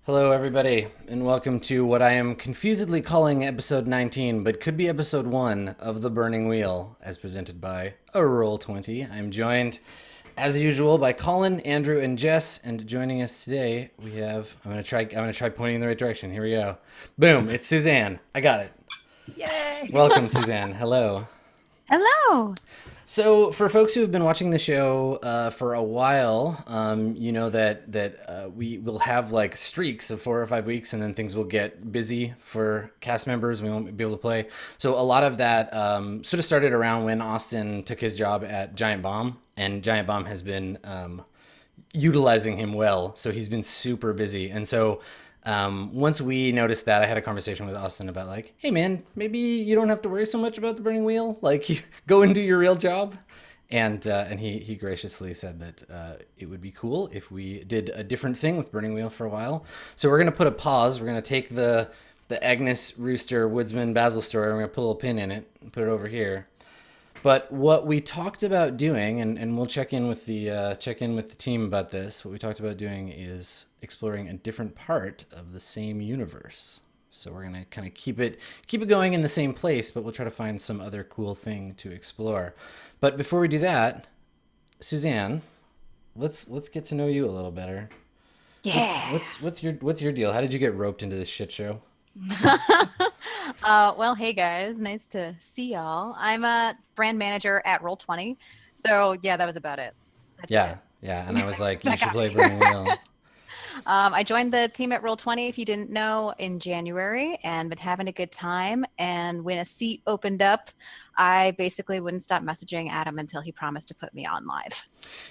Hello, everybody, and welcome to what I am confusedly calling episode 19, but could be episode 1 of The Burning Wheel, as presented by a Roll20. I'm joined, as usual, by Colin, Andrew, and Jess, and joining us today, we have. I'm gonna try pointing in the right direction. Here we go. Boom! It's Suzanne. I got it. Yay! Welcome, Suzanne. Hello. Hello. So, for folks who have been watching the show for a while, you know that we will have like streaks of 4 or 5 weeks, and then things will get busy for cast members. We won't be able to play. So, a lot of that sort of started around when Austin took his job at Giant Bomb, and Giant Bomb has been utilizing him well. So he's been super busy, and so once we noticed that, I had a conversation with Austin about like, hey man, maybe you don't have to worry so much about the burning wheel. Like, you go and do your real job. And he graciously said that it would be cool if we did a different thing with Burning Wheel for a while. So we're gonna put a pause. We're gonna take the Agnes Rooster Woodsman Basil story. We're gonna put a little pin in it and put it over here. But what we talked about doing, and we'll check in with the team about this. What we talked about doing is exploring a different part of the same universe. So we're gonna kind of keep it going in the same place, but we'll try to find some other cool thing to explore. But before we do that, Suzanne, let's get to know you a little better. Yeah. What's your deal? How did you get roped into this shit show? Well, hey guys, nice to see y'all. I'm a brand manager at Roll20. So yeah, that was about it. That's Yeah, it. yeah. And I was like, you That should got play me. Burning Wheel. I joined the team at Roll20, if you didn't know, in January and been having a good time. And when a seat opened up, I basically wouldn't stop messaging Adam until he promised to put me on live.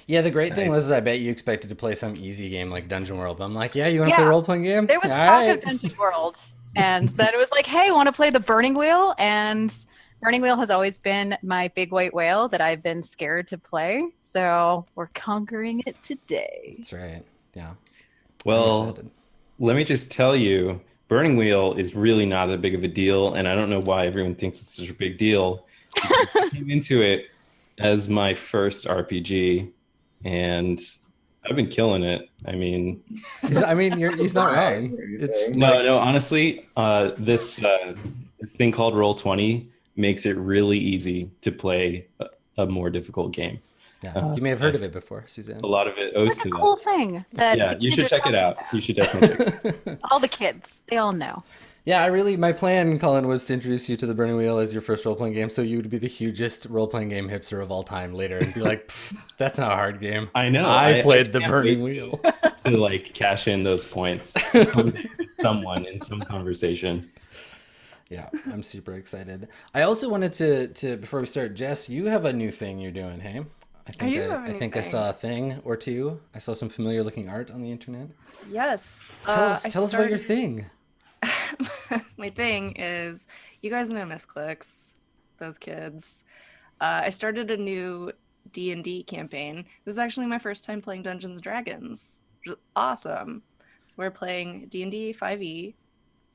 Yeah, the great thing was Nice. is I bet you expected to play some easy game like Dungeon World. But I'm like, yeah, you want to play a Yeah, role playing game? there All was talk of right. Dungeon World, and then it was like, hey, want to play the Burning Wheel? And Burning Wheel has always been my big white whale that I've been scared to play. So we're conquering it today. That's right. Yeah, I'm Well, excited. let me just tell you, Burning Wheel is really not that big of a deal, and I don't know why everyone thinks it's such a big deal because I came into it as my first RPG, and I've been killing it. I mean, He's not Wow. wrong. It's Anything? no, like, no, honestly, this thing called Roll20 makes it really easy to play a more difficult game. yeah, you may have heard of it before, Suzanne. A lot of it It's owes like a to cool that. thing that Yeah, the you kids should are check it talking out. about. You should definitely check it out. All the kids, they all know. Yeah, my plan, Colin, was to introduce you to the Burning Wheel as your first role playing game, so you would be the hugest role playing game hipster of all time later, and be like, "Pff, that's not a hard game. I know. I I played the can't Burning wait Wheel." to like cash in those points someday with someone in some conversation. Yeah, I'm super excited. I also wanted to before we start, Jess, you have a new thing you're doing, hey? I do have a I new think I thing. saw a thing or two. I saw some familiar looking art on the internet. Yes. I Tell us about your started. thing. My thing is, you guys know Misclicks, those kids. I started a new D&D campaign. This is actually my first time playing Dungeons and Dragons, which is awesome. So we're playing D&D 5e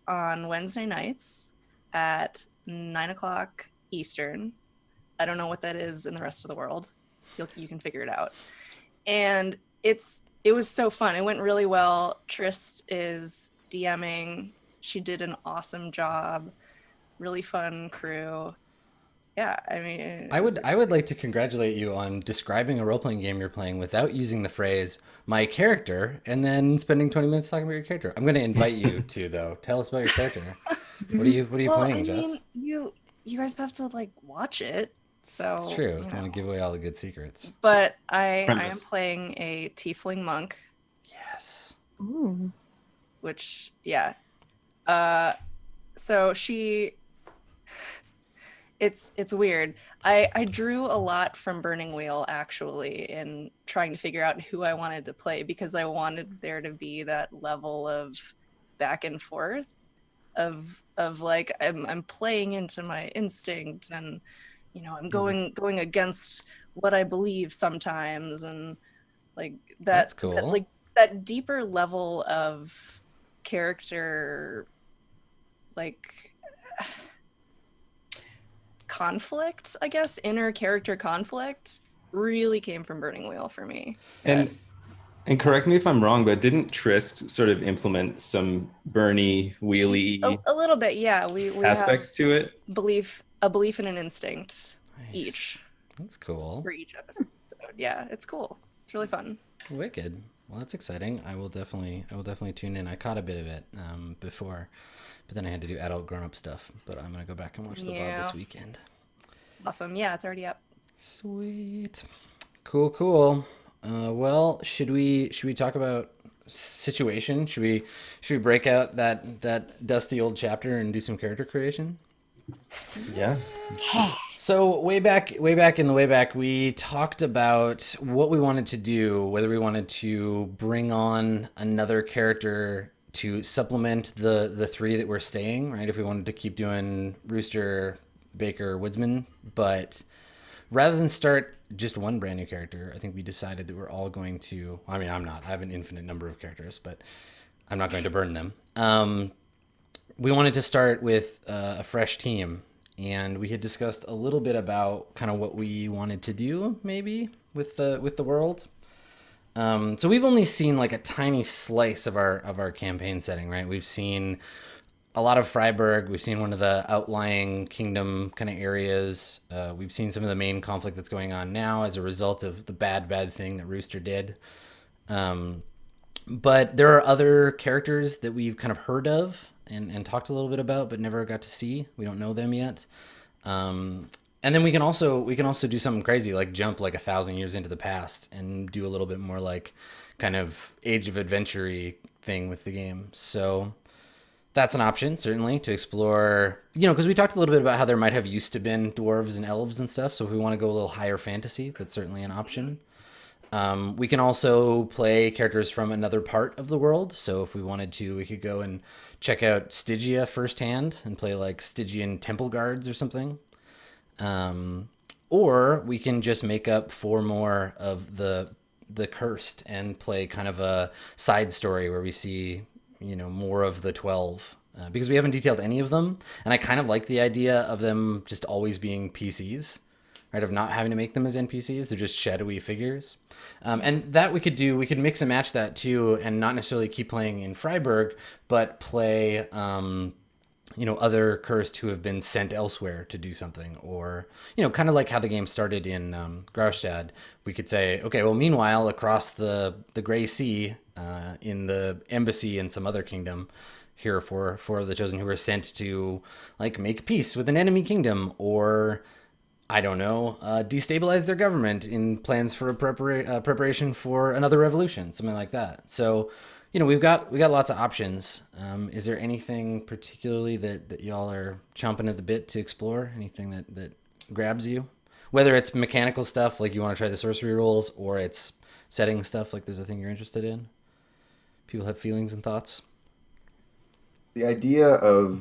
on Wednesday nights at 9 o'clock Eastern. I don't know what that is in the rest of the world. You can figure it out. And it was so fun. It went really well. Trist is DMing. She did an awesome job. Really fun crew. Yeah, I mean, it was I would exciting. like to congratulate you on describing a role playing game you're playing without using the phrase "my character" and then spending 20 minutes talking about your character. I'm going to invite you to though. Tell us about your character. What are you Well, I playing, mean, Jess? you guys have to like watch it. It's So, true. Don't want to give away all the good secrets. But I am Premise. playing a tiefling monk, Yes. Ooh. which yeah. Uh so she it's weird. I drew a lot from Burning Wheel actually in trying to figure out who I wanted to play because I wanted there to be that level of back and forth of like I'm playing into my instinct and I'm Mhm. going against what I believe sometimes and like That's that cool. like that deeper level of character like conflict, I guess, inner character conflict really came from Burning Wheel for me. Yeah. And And correct me if I'm wrong, but didn't Trist sort of implement some Bernie wheelie A little bit, yeah. We have aspects to it? a belief and an instinct Nice. each That's cool. for each episode. Yeah, it's cool. It's really fun. Wicked. Well, that's exciting. I will definitely tune in. I caught a bit of it before, but then I had to do adult grown-up stuff. But I'm gonna go back and watch the VOD this weekend. Awesome. Yeah, it's already up. Sweet. Cool. Well, should we talk about situation? Should we break out that dusty old chapter and do some character creation? Yeah. So way back in the way back, we talked about what we wanted to do, whether we wanted to bring on another character to supplement the three that were staying, right? If we wanted to keep doing Rooster, Baker, Woodsman, but rather than start just one brand new character, I think we decided that we're all going to. I mean, I'm not. I have an infinite number of characters, but I'm not going to burn them. We wanted to start with a fresh team, and we had discussed a little bit about kind of what we wanted to do, maybe with the world. So we've only seen like a tiny slice of our campaign setting, right? We've seen a lot of Freiburg. We've seen one of the outlying kingdom kind of areas. We've seen some of the main conflict that's going on now as a result of the bad thing that Rooster did. But there are other characters that we've kind of heard of and talked a little bit about, but never got to see. We don't know them yet. And then we can also do something crazy, like jump like 1,000 years into the past and do a little bit more like kind of Age of Adventure-y thing with the game. So that's an option, certainly, to explore, because we talked a little bit about how there might have used to been dwarves and elves and stuff. So if we want to go a little higher fantasy, that's certainly an option. We can also play characters from another part of the world. So if we wanted to, we could go and check out Stygia firsthand and play like Stygian temple guards or something. Or we can just make up 4 more of the cursed and play kind of a side story where we see more of the 12, because we haven't detailed any of them, and I kind of like the idea of them just always being PCs, right? Of not having to make them as NPCs. They're just shadowy figures, and that we could mix and match that too, and not necessarily keep playing in Freiburg, but play other cursed who have been sent elsewhere to do something, or kind of like how the game started in Graustadt. We could say, okay, well, meanwhile, across the Gray Sea, in the embassy in some other kingdom, here are four of the chosen who were sent to like make peace with an enemy kingdom, or I don't know, destabilize their government in plans for a preparation for another revolution, something like that. So we've got lots of options. Is there anything particularly that y'all are chomping at the bit to explore? Anything that grabs you? Whether it's mechanical stuff, like you want to try the sorcery rolls, or it's setting stuff, like there's a thing you're interested in? People have feelings and thoughts? The idea of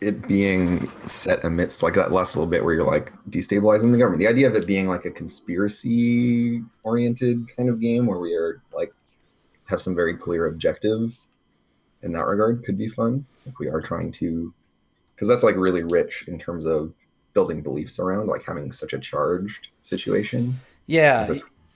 it being set amidst like that last little bit where you're like destabilizing the government. The idea of it being like a conspiracy oriented kind of game where we are like have some very clear objectives in that regard could be fun. Like we are trying to, because that's like really rich in terms of building beliefs around like having such a charged situation. Yeah.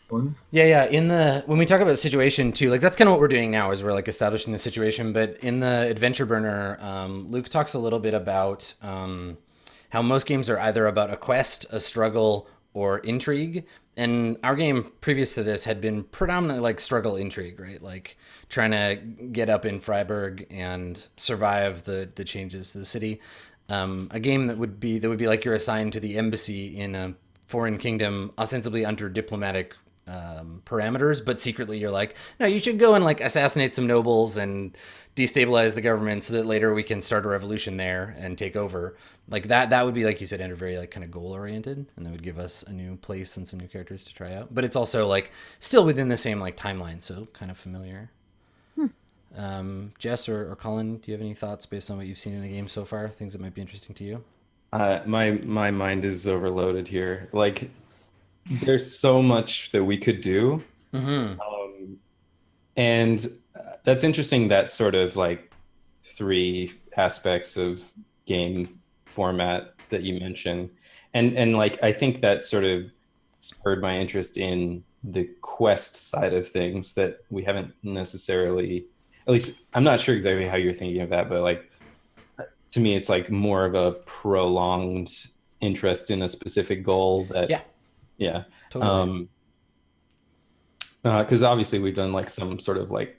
Fun. Yeah. When we talk about situation too, like that's kind of what we're doing now is we're like establishing the situation. But in the Adventure Burner, Luke talks a little bit about how most games are either about a quest, a struggle, or intrigue. And our game previous to this had been predominantly like struggle intrigue, right? Like trying to get up in Freiburg and survive the changes to the city. A game that would be like you're assigned to the embassy in a foreign kingdom, ostensibly under diplomatic parameters, but secretly you're like, no, you should go and like assassinate some nobles and destabilize the government so that later we can start a revolution there and take over. Like that would be, like you said, Andrew, very like kind of goal oriented, and that would give us a new place and some new characters to try out. But it's also like still within the same like timeline, so kind of familiar. Jess or Colin, do you have any thoughts based on what you've seen in the game so far? Things that might be interesting to you? My mind is overloaded here. Like, there's so much that we could do. And that's interesting, that sort of like 3 aspects of game format that you mentioned. And like, I think that sort of spurred my interest in the quest side of things that we haven't necessarily, at least I'm not sure exactly how you're thinking of that, but like to me it's like more of a prolonged interest in a specific goal that yeah Totally. because obviously we've done like some sort of like,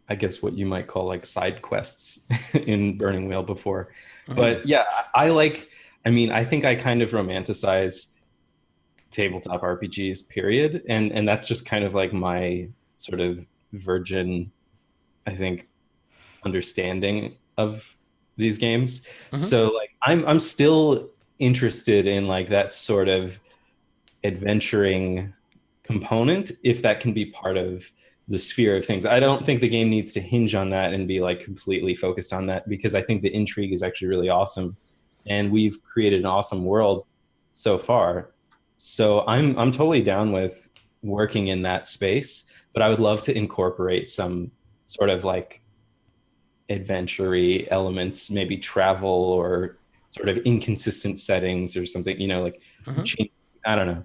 I guess what you might call like side quests in Burning Wheel before. But yeah, I like, I mean, I think I kind of romanticize tabletop RPGs, period. And that's just kind of like my sort of virgin, I think, understanding of these games. So like I'm still interested in like that sort of adventuring component if that can be part of the sphere of things. I don't think the game needs to hinge on that and be like completely focused on that, because I think the intrigue is actually really awesome and we've created an awesome world so far. So I'm totally down with working in that space, but I would love to incorporate some sort of like adventure-y elements, maybe travel or sort of inconsistent settings or something, you know, like change, I don't know.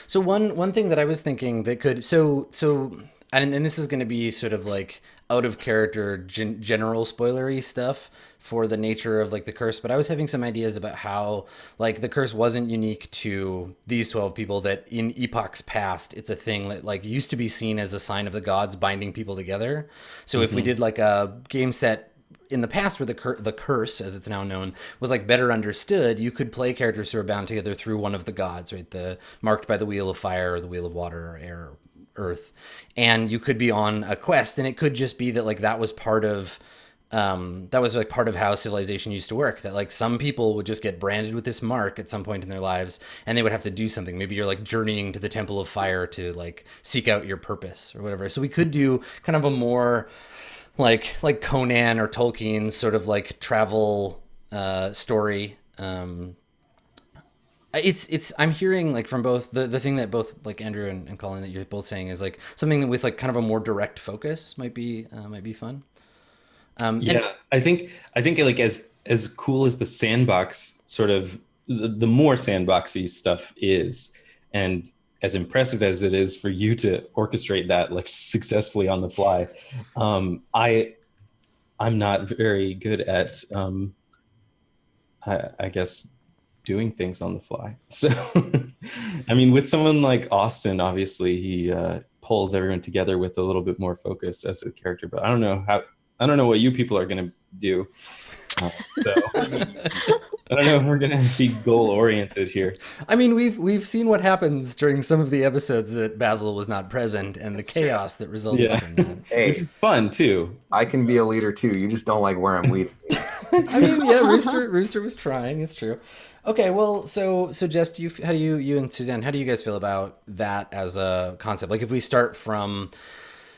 So one thing that I was thinking that could and this is going to be sort of like out of character general spoilery stuff for the nature of like the curse, but I was having some ideas about how like the curse wasn't unique to these 12 people, that in epochs past it's a thing that like used to be seen as a sign of the gods binding people together. So if we did like a game set in the past where the curse, as it's now known, was like better understood, you could play characters who are bound together through one of the gods, right? The marked by the wheel of fire or the wheel of water or air or earth. And you could be on a quest, and it could just be that like that was part of how civilization used to work, that like some people would just get branded with this mark at some point in their lives and they would have to do something. Maybe you're like journeying to the temple of fire to like seek out your purpose or whatever. So we could do kind of a more like Conan or Tolkien sort of like travel story. It's I'm hearing like from both the thing that both like Andrew and Colin that you're both saying is like something that with like kind of a more direct focus might be fun. Yeah, I think like as cool as the sandbox sort of the more sandboxy stuff is, and as impressive as it is for you to orchestrate that like successfully on the fly, I'm not very good at I guess doing things on the fly. So I mean, with someone like Austin, obviously he pulls everyone together with a little bit more focus as a character, but I don't know what you people are going to do. So I don't know if we're going to be goal oriented here. I mean, we've seen what happens during some of the episodes that Basil was not present and the chaos that resulted from that. Hey, which is fun too. I can be a leader too. You just don't like where I'm leading. I mean, yeah, Rooster was trying. It's true. Okay, well, so Jess, you and Suzanne, how do you guys feel about that as a concept? Like, if we start from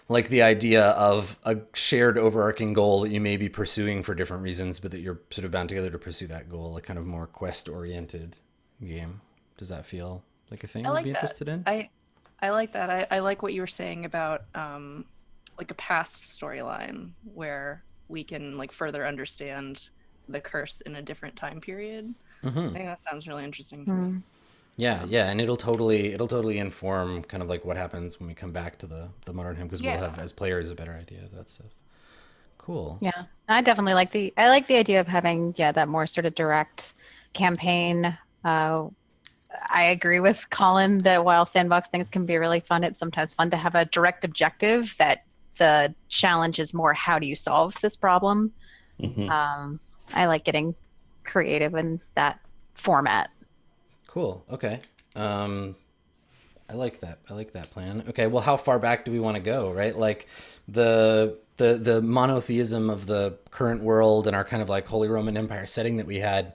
like the idea of a shared overarching goal that you may be pursuing for different reasons, but that you're sort of bound together to pursue that goal, a kind of more quest oriented game. Does that feel like a thing I you'd like be that. interested in? I like that. I like what you were saying about like a past storyline where we can like further understand the curse in a different time period. I think that sounds really interesting to me. Yeah, and it'll totally inform kind of like what happens when we come back to the modern hymn, because we'll have as players a better idea of that stuff. Cool. Yeah, I definitely like the idea of having that more sort of direct campaign. I agree with Colin that while sandbox things can be really fun, it's sometimes fun to have a direct objective that the challenge is more how do you solve this problem. I like getting creative in that format. Cool. Okay. I like that. I like that plan. Okay. Well, how far back do we want to go? Right. Like the monotheism of the current world and our kind of like Holy Roman Empire setting that we had,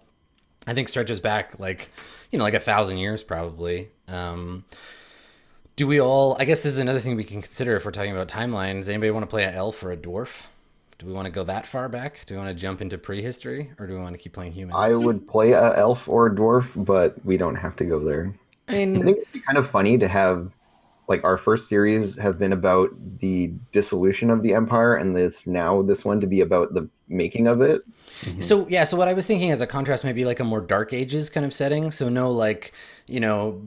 I think stretches back like, like 1,000 years probably. Do we all? I guess this is another thing we can consider if we're talking about timelines. Anybody want to play an elf or a dwarf? Do we want to go that far back? Do we want to jump into prehistory, or do we want to keep playing humans? I would play a elf or a dwarf, but we don't have to go there. I mean, I think it'd be kind of funny to have like our first series have been about the dissolution of the empire, and this one to be about the making of it. So yeah, so what I was thinking as a contrast, maybe like a more Dark Ages kind of setting. So no like,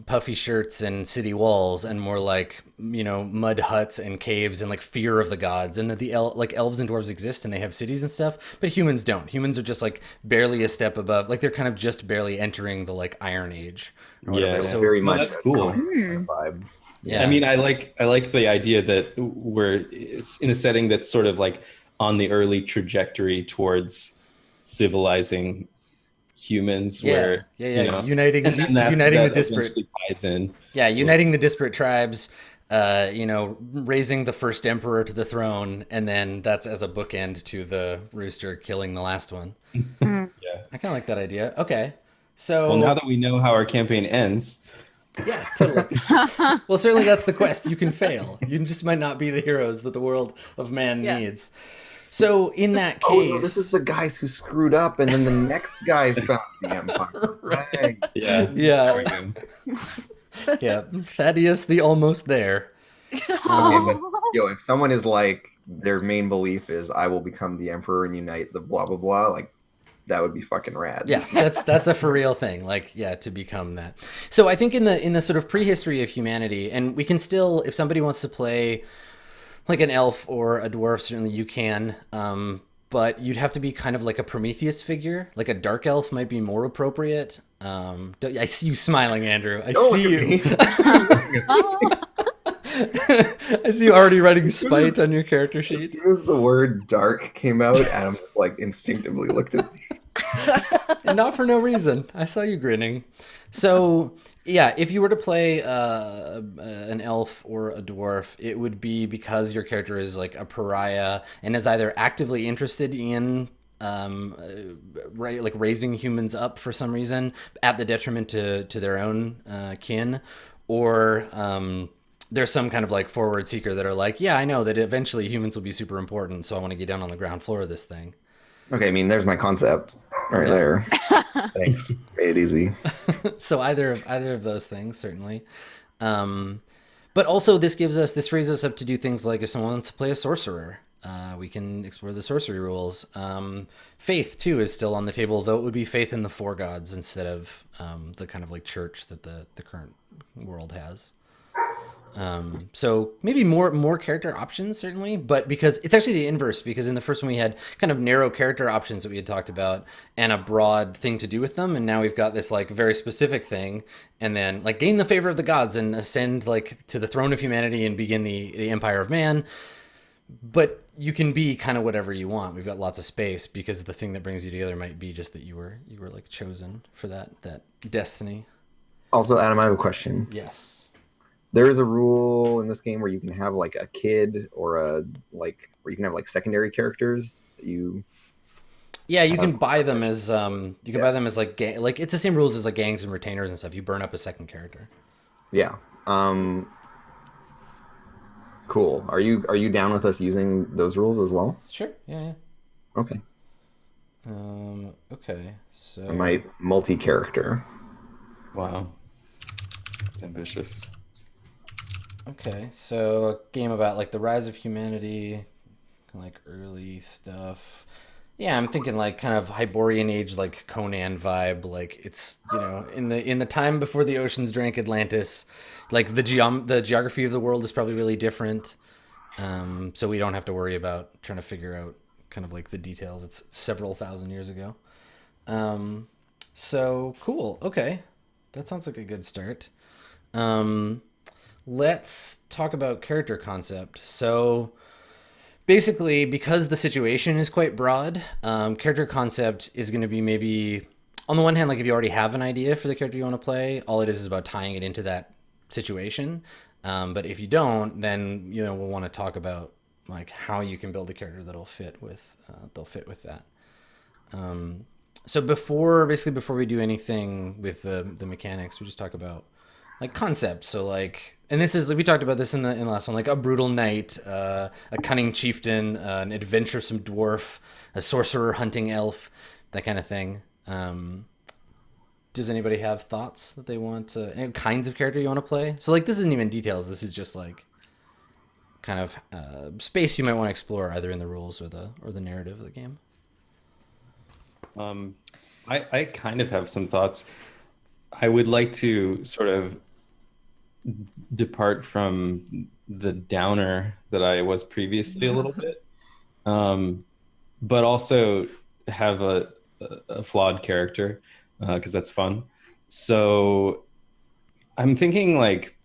puffy shirts and city walls, and more like, mud huts and caves and like fear of the gods. And that like elves and dwarves exist and they have cities and stuff, but humans don't. Humans are just like barely a step above, like they're kind of just barely entering the like Iron Age or whatever. Yeah. So Very Well, much that's cool. kind of vibe. yeah, I mean, I like the idea that we're in a setting that's sort of like on the early trajectory towards civilizing humans, where uniting and then uniting that the disparate eventually ties in. uniting the disparate tribes, raising the first emperor to the throne, and then that's as a bookend to the rooster killing the last one. Yeah. I kind of like that idea. Okay, so Well, now that we know how our campaign ends, yeah, totally. Well, certainly that's the quest. You can fail. You just might not be the heroes that the world of man needs. So in that case, Oh no, this is the guys who screwed up, and then the next guys found the empire. Right. yeah, Yeah. there we go. yeah, Thaddeus the almost there. Okay, but if someone is like their main belief is I will become the emperor and unite the blah blah blah, like that would be fucking rad. Yeah, that's a for real thing. Like, yeah, to become that. So I think in the sort of prehistory of humanity, and we can still, if somebody wants to play like an elf or a dwarf, certainly you can. But you'd have to be kind of like a Prometheus figure. Like a dark elf might be more appropriate. I see you smiling, Andrew. I see you. I see you already writing spite on your character As sheet. soon as the word dark came out, Adam just like instinctively looked at me. And not for no reason. I saw you grinning. So, yeah, if you were to play an elf or a dwarf, it would be because your character is like a pariah and is either actively interested in like raising humans up for some reason at the detriment to their own kin, or there's some kind of like forward seeker that are like, yeah, I know that eventually humans will be super important, so I want to get down on the ground floor of this thing. Okay, I mean, there's my concept right there. Thanks. Made it easy. So either of those things, certainly. But also this frees us up to do things like if someone wants to play a sorcerer, we can explore the sorcery rules. Faith too is still on the table, though it would be faith in the four gods instead of the kind of like church that the current world has. So maybe more character options, certainly, but because it's actually the inverse, because in the first one we had kind of narrow character options that we had talked about and a broad thing to do with them, and now we've got this like very specific thing, and then like gain the favor of the gods and ascend like to the throne of humanity and begin the empire of man. But you can be kind of whatever you want. We've got lots of space because the thing that brings you together might be just that you were like chosen for that destiny. Also, Adam, I have a question. Yes. There is a rule in this game where you can have like a kid or where you can have like secondary characters that you. Yeah, you can buy them as buy them as like like it's the same rules as like gangs and retainers and stuff. You burn up a second character. Yeah. Cool. Are you down with us using those rules as well? Sure. Yeah. Okay. Okay. So I might multi-character. Wow, it's ambitious. Okay, so a game about like the rise of humanity, like early stuff. Yeah, I'm thinking like kind of Hyborian age, like Conan vibe. Like it's in the time before the oceans drank Atlantis, like the geography of the world is probably really different. So we don't have to worry about trying to figure out kind of like the details. It's several thousand years ago. So cool. Okay, that sounds like a good start. Let's talk about character concept. So basically, because the situation is quite broad, character concept is going to be maybe, on the one hand, like if you already have an idea for the character you want to play, all it is about tying it into that situation. But if you don't, then we'll want to talk about like how you can build a character that'll fit with that. So before we do anything with the mechanics, we just talk about like concepts. So like, and this is, we talked about this in the last one, like a brutal knight, a cunning chieftain, an adventuresome dwarf, a sorcerer hunting elf, that kind of thing. does anybody have thoughts that they want any kinds of character you want to play? So like this isn't even details. This is just like kind of space you might want to explore either in the rules or the narrative of the game. I kind of have some thoughts. I would like to sort of depart from the downer that I was previously a little bit, but also have a flawed character because that's fun. So I'm thinking like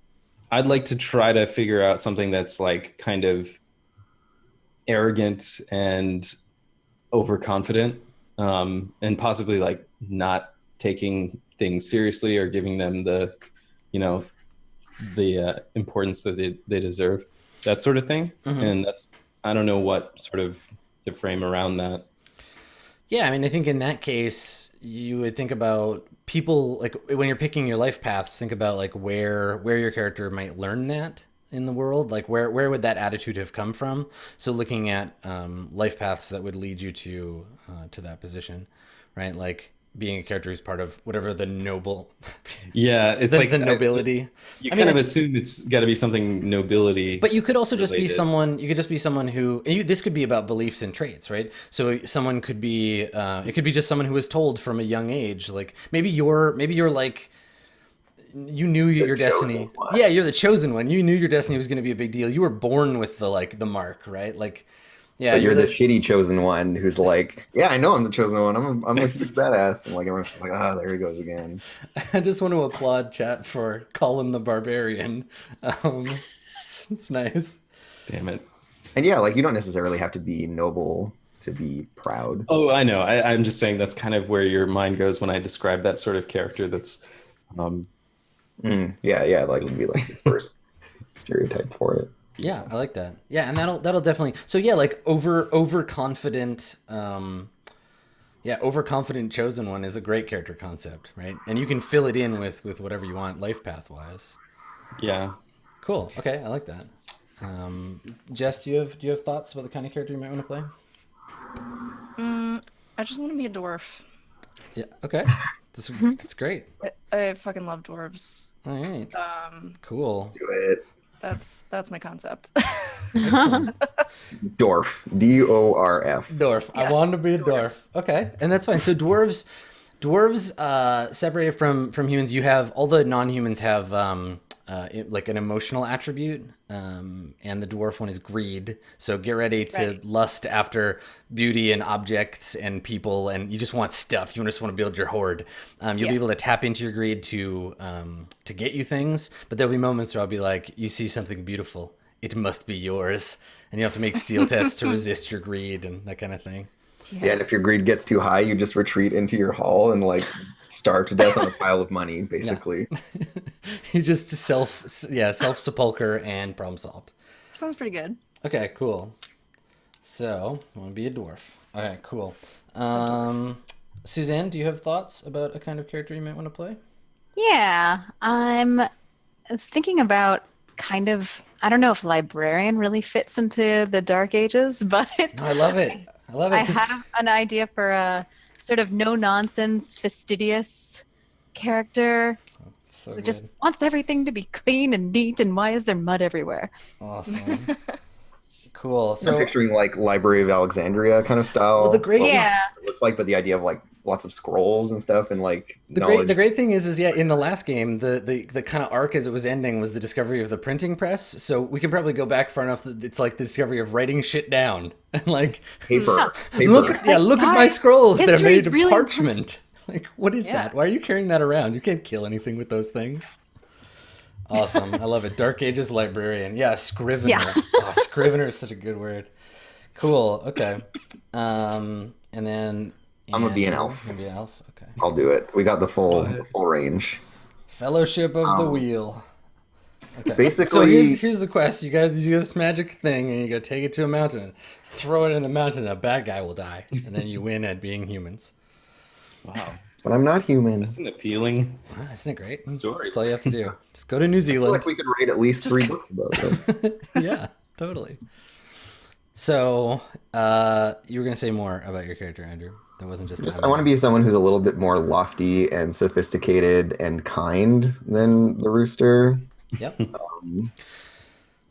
I'd like to try to figure out something that's like kind of arrogant and overconfident, and possibly like not taking things seriously or giving them the, you know, the importance that they deserve, that sort of thing. And that's, I don't know what sort of to frame around that. Yeah, I mean, I think in that case, you would think about people, like when you're picking your life paths, think about like where your character might learn that in the world, like where would that attitude have come from? So looking at life paths that would lead you to that position, right? Like being a character who's part of whatever the noble, yeah, it's the, like the nobility. You kind of assume it's got to be something nobility. But you could also just be related. someone. You could just be someone who. This could be about beliefs and traits, right? So someone could be. It could be just someone who was told from a young age, like maybe you're like. You knew your destiny. Yeah, you're the chosen one. You knew your destiny was going to be a big deal. You were born with the mark, right? Like, yeah. But you're the shitty chosen one who's like, yeah, I know I'm the chosen one. I'm a huge badass. And like everyone's just like, there he goes again. I just want to applaud chat for Colin the Barbarian. It's nice. Damn it. And yeah, like you don't necessarily have to be noble to be proud. Oh, I know. I'm just saying that's kind of where your mind goes when I describe that sort of character. That's. Yeah, like would be like the first stereotype for it. Yeah, I like that. Yeah, and that'll definitely. So yeah, like overconfident. Overconfident chosen one is a great character concept, right? And you can fill it in with whatever you want, life path wise. Yeah. Cool. Okay, I like that. Jess, do you have thoughts about the kind of character you might want to play? I just want to be a dwarf. Yeah. Okay. That's great. I fucking love dwarves. All right. Cool. Do it. That's my concept. Dwarf. DORF. Dwarf. Yeah. I want to be a dwarf. Okay, and that's fine. So dwarves separated from humans. You have all the non-humans have like an emotional attribute, and the dwarf one is greed. So get ready to lust after beauty and objects and people, and you just want stuff. You just want to build your hoard. You'll be able to tap into your greed to get you things, but there'll be moments where I'll be like, you see something beautiful, it must be yours, and you have to make steel tests to resist your greed and that kind of thing. Yeah, and if your greed gets too high, you just retreat into your hall and like starve to death on a pile of money, basically. You just self-sepulcher and problem solved. Sounds pretty good. Okay, cool. So, I want to be a dwarf. Okay, cool. Suzanne, do you have thoughts about a kind of character you might want to play? Yeah, I was thinking about kind of, I don't know if librarian really fits into the Dark Ages, but I love it. I have an idea for a sort of no-nonsense, fastidious character So who good. just wants everything to be clean and neat, and why is there mud everywhere? Awesome. Cool. I'm So, picturing like Library of Alexandria kind of style. well, the great Yeah. It looks like, but the idea of like lots of scrolls and stuff and like The great thing is yeah, in the last game, the kind of arc as it was ending was the discovery of the printing press. So we can probably go back far enough that it's like the discovery of writing shit down and like paper. look at my scrolls. They're History made is of really parchment. Like what is Yeah. that? Why are you carrying that around? You can't kill anything with those things. Awesome. I love it. Dark Ages librarian. Yeah, scrivener. Yeah. Oh, scrivener is such a good word. Cool. Okay. And then I'm gonna be an Andrew, elf. Gonna be an elf. Okay. I'll do it. We got the full range. Fellowship of the Wheel. Okay. Basically- so here's the quest. You guys do this magic thing, and you gotta take it to a mountain, throw it in the mountain. A bad guy will die, and then you win at being humans. Wow. But I'm not human. That's an appealing Wow, isn't it great? story. That's all you have to do. Just go to New I feel Zealand. like we could write at least 3 books about this. Yeah, totally. So, you were gonna say more about your character, Andrew. That wasn't just. Just I want to be someone who's a little bit more lofty and sophisticated and kind than the rooster. Yep.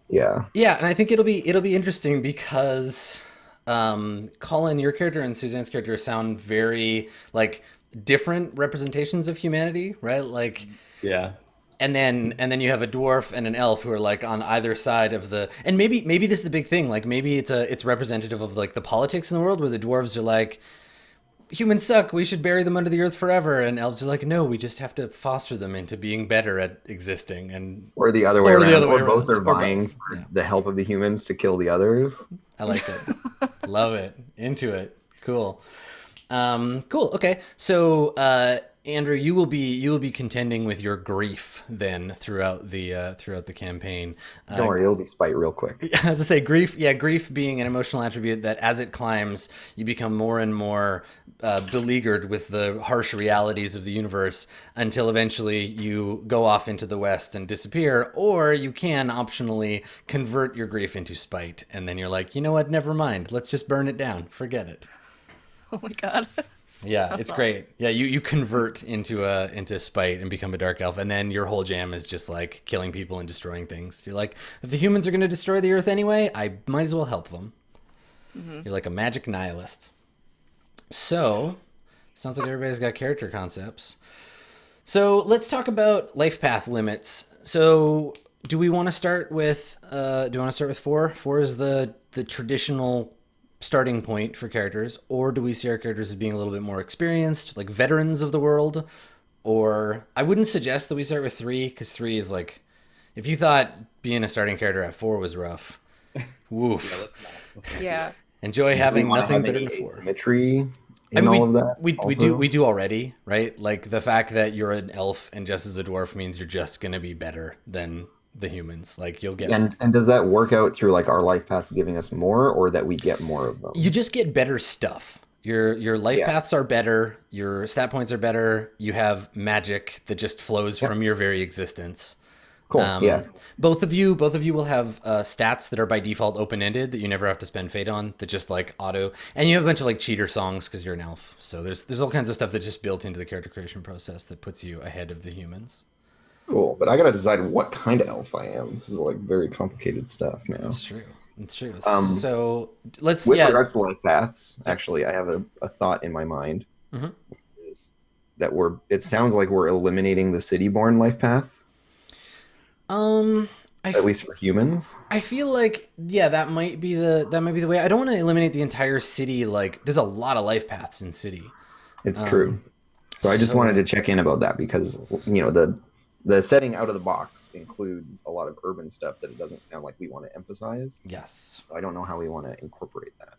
Yeah. Yeah, and I think it'll be interesting because Colin, your character and Suzanne's character sound very like different representations of humanity, right? Like, Yeah. and then you have a dwarf and an elf who are like on either side of the, and maybe this is a big thing, like maybe it's representative of like the politics in the world where the dwarves are like, humans suck, we should bury them under the earth forever, and elves are like, no, we just have to foster them into being better at existing. And Or the other way Or around. the other way Or both around. are Or vying both. for Yeah. the help of the humans to kill the others. I like it. Love it. Into it. Cool. Cool. Okay. So, Andrew, you will be contending with your grief then throughout the campaign. Don't worry, it'll be spite real quick. As I say, grief. Yeah, grief being an emotional attribute that, as it climbs, you become more and more beleaguered with the harsh realities of the universe until eventually you go off into the west and disappear, or you can optionally convert your grief into spite, and then you're like, you know what? Never mind. Let's just burn it down. Forget it. Oh my god. Yeah, That's it's awesome. great. Yeah, you convert into spite and become a dark elf, and then your whole jam is just like killing people and destroying things. You're like, if the humans are going to destroy the earth anyway, I might as well help them. You're like a magic nihilist. So, sounds like everybody's got character concepts. So let's talk about life path limits. So, do we want to start with? Four? Four is the traditional starting point for characters, or do we see our characters as being a little bit more experienced, like veterans of the world? Or I wouldn't suggest that we start with three, because three is like, if you thought being a starting character at four was rough, woof. Let's not. Yeah. Enjoy Do having we wanna nothing have better any than a four. asymmetry in I mean, all of that. we also? do already, right? Like the fact that you're an elf and just as a dwarf means you're just gonna be better than the humans. Like you'll get, And does that work out through like our life paths giving us more, or that we get more of them? you just get better stuff. Your life Yeah. paths are better. Your stat points are better. You have magic that just flows from your very existence. Cool. Yeah. Both of you will have stats that are by default open ended that you never have to spend fate on. That just like auto, and you have a bunch of like cheater songs because you're an elf. So there's all kinds of stuff that's just built into the character creation process that puts you ahead of the humans. Cool. But I gotta decide what kind of elf I am. This is like very complicated stuff now. It's true. It's true. Um, So let's With yeah. regards to life paths, actually, I have a thought in my mind. Mhm. Is that it sounds like we're eliminating the city-born life path, I at least for humans. I feel like that might be the way. I don't want to eliminate the entire city. Like there's a lot of life paths in city. It's true. So I just wanted to check in about that because the setting out of the box includes a lot of urban stuff that it doesn't sound like we want to emphasize. Yes. So I don't know how we want to incorporate that.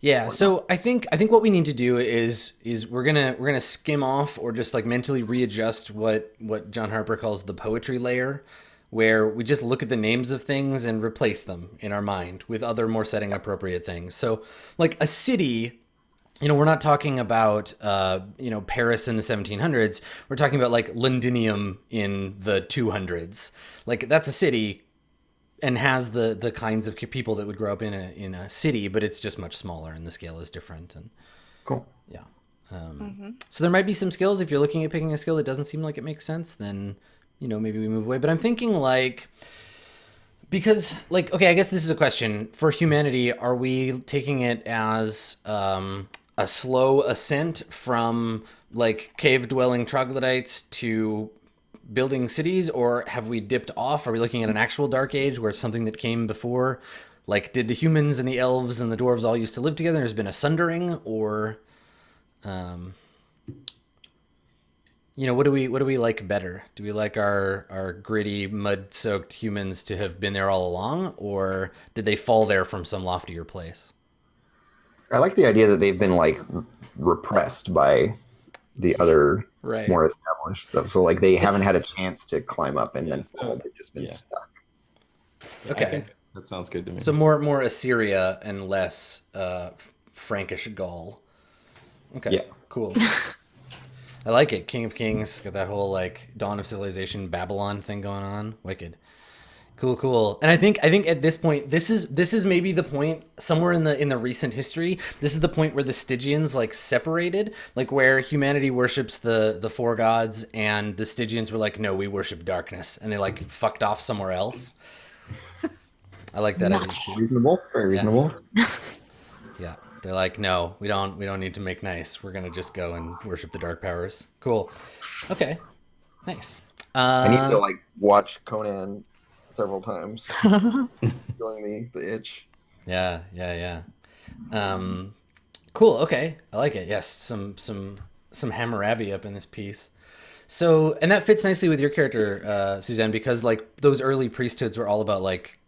Yeah, so I think what we need to do is we're gonna skim off or just like mentally readjust what John Harper calls the poetry layer, where we just look at the names of things and replace them in our mind with other more setting appropriate things. So like a city, we're not talking about Paris in the 1700s. We're talking about like Londinium in the 200s. Like that's a city and has the kinds of people that would grow up in a city, but it's just much smaller and the scale is different. And Cool. yeah. So there might be some skills. If you're looking at picking a skill that doesn't seem like it makes sense, then, maybe we move away. But I'm thinking because okay, I guess this is a question. For humanity, are we taking it as a slow ascent from like cave-dwelling troglodytes to building cities, or have we dipped off? Are we looking at an actual dark age where it's something that came before? Like, did the humans and the elves and the dwarves all used to live together and there's been a sundering? Or what do we like better? Do we like our gritty, mud-soaked humans to have been there all along, or did they fall there from some loftier place? I like the idea that they've been like repressed by the other Right. more established stuff. So like they haven't had a chance to climb up and then fall. They've just been Yeah. stuck. I Okay. think that sounds good to me. So more Assyria and less Frankish Gaul. Okay. Yeah. Cool. I like it. King of Kings, got that whole like dawn of civilization Babylon thing going on. Wicked. Cool. And I think at this point, this is maybe the point somewhere in the recent history. This is the point where the Stygians like separated, like where humanity worships the four gods, and the Stygians were like, no, we worship darkness, and they like fucked off somewhere else. I like that idea too. Reasonable, very reasonable. Yeah, they're like, no, we don't need to make nice. We're gonna just go and worship the dark powers. Cool. Okay, nice. I need to like watch Conan several times, feeling the itch. Yeah. Cool. Okay, I like it. Yes, some Hammurabi up in this piece. So, and that fits nicely with your character, Suzanne, because like those early priesthoods were all about like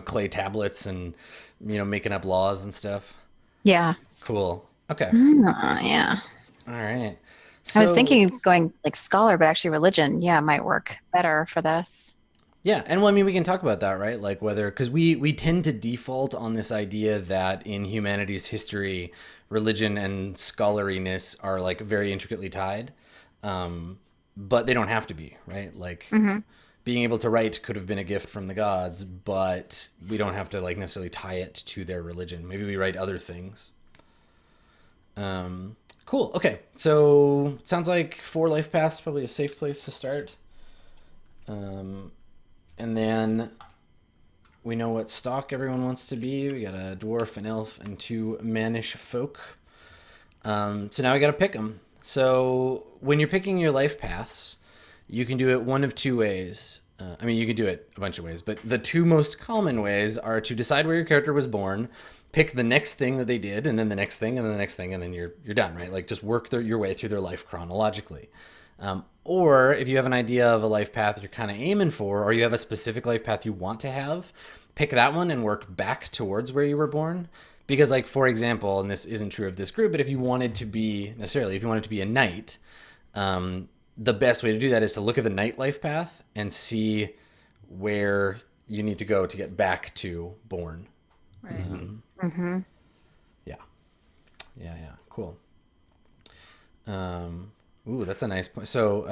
clay tablets and making up laws and stuff. Yeah. Cool. Okay. Yeah. All right. I was thinking of going like scholar, but actually religion, might work better for this. Yeah, and well, I mean, we can talk about that, right? Like whether, because we tend to default on this idea that in humanity's history, religion and scholariness are like very intricately tied, but they don't have to be, right? Like being able to write could have been a gift from the gods, but we don't have to like necessarily tie it to their religion. Maybe we write other things. Cool. Okay, so sounds like 4 life paths probably a safe place to start. And then we know what stock everyone wants to be. We got a dwarf, an elf, and 2 mannish folk. So now we got to pick them. So when you're picking your life paths, you can do it one of 2 ways. I mean, you could do it a bunch of ways, but the 2 most common ways are to decide where your character was born, pick the next thing that they did, and then the next thing, and then the next thing, and then you're done, right? Like just work your way through their life chronologically. Or if you have an idea of a life path you're kind of aiming for, or you have a specific life path you want to have, pick that one and work back towards where you were born. Because like, for example, and this isn't true of this group, but if you wanted to be a knight, the best way to do that is to look at the knight life path and see where you need to go to get back to born. Right. Yeah. Cool. Ooh, that's a nice point. So,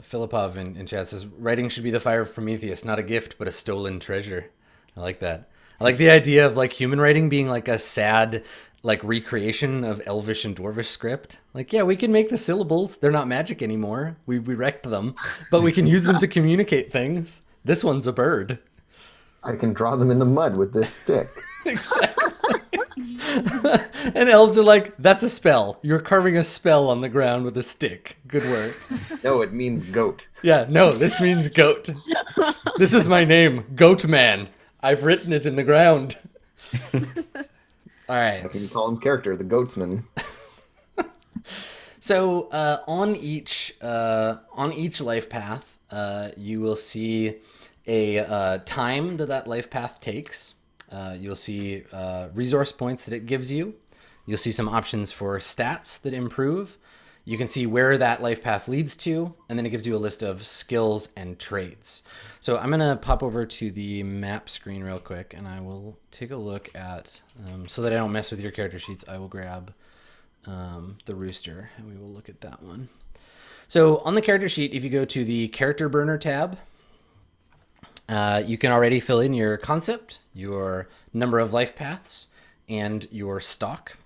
Filipov in chat says, writing should be the fire of Prometheus, not a gift, but a stolen treasure. I like that. I like the idea of like human writing being like a sad, like recreation of Elvish and Dwarvish script. Like, yeah, we can make the syllables. They're not magic anymore. We wrecked them, but we can use them to communicate things. This one's a bird. I can draw them in the mud with this stick. Exactly. And elves are like, that's a spell. You're carving a spell on the ground with a stick. Good work. No, it means goat. Yeah, no, this means goat. This is my name, Goat Man. I've written it in the ground. All right. That's Colin's character, the goatsman. So on each life path, you will see a time that life path takes. You'll see resource points that it gives you. You'll see some options for stats that improve. You can see where that life path leads to, and then it gives you a list of skills and traits. So I'm going to pop over to the map screen real quick, and I will take a look at, so that I don't mess with your character sheets, I will grab the rooster, and we will look at that one. So on the character sheet, if you go to the character burner tab, you can already fill in your concept, your number of life paths, and your stock.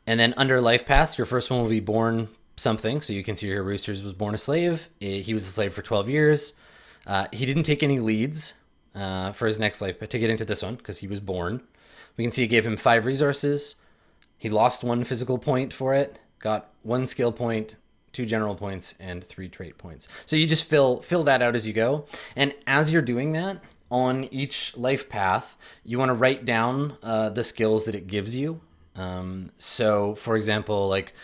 And then under life paths, your first one will be born something. So you can see here Roosters was born a slave. He was a slave for 12 years. He didn't take any leads for his next life, but to get into this one, because he was born. We can see it gave him 5 resources. He lost 1 physical point for it, got 1 skill point, 2 general points, and 3 trait points. So you just fill that out as you go. And as you're doing that, on each life path, you want to write down the skills that it gives you. So for example, like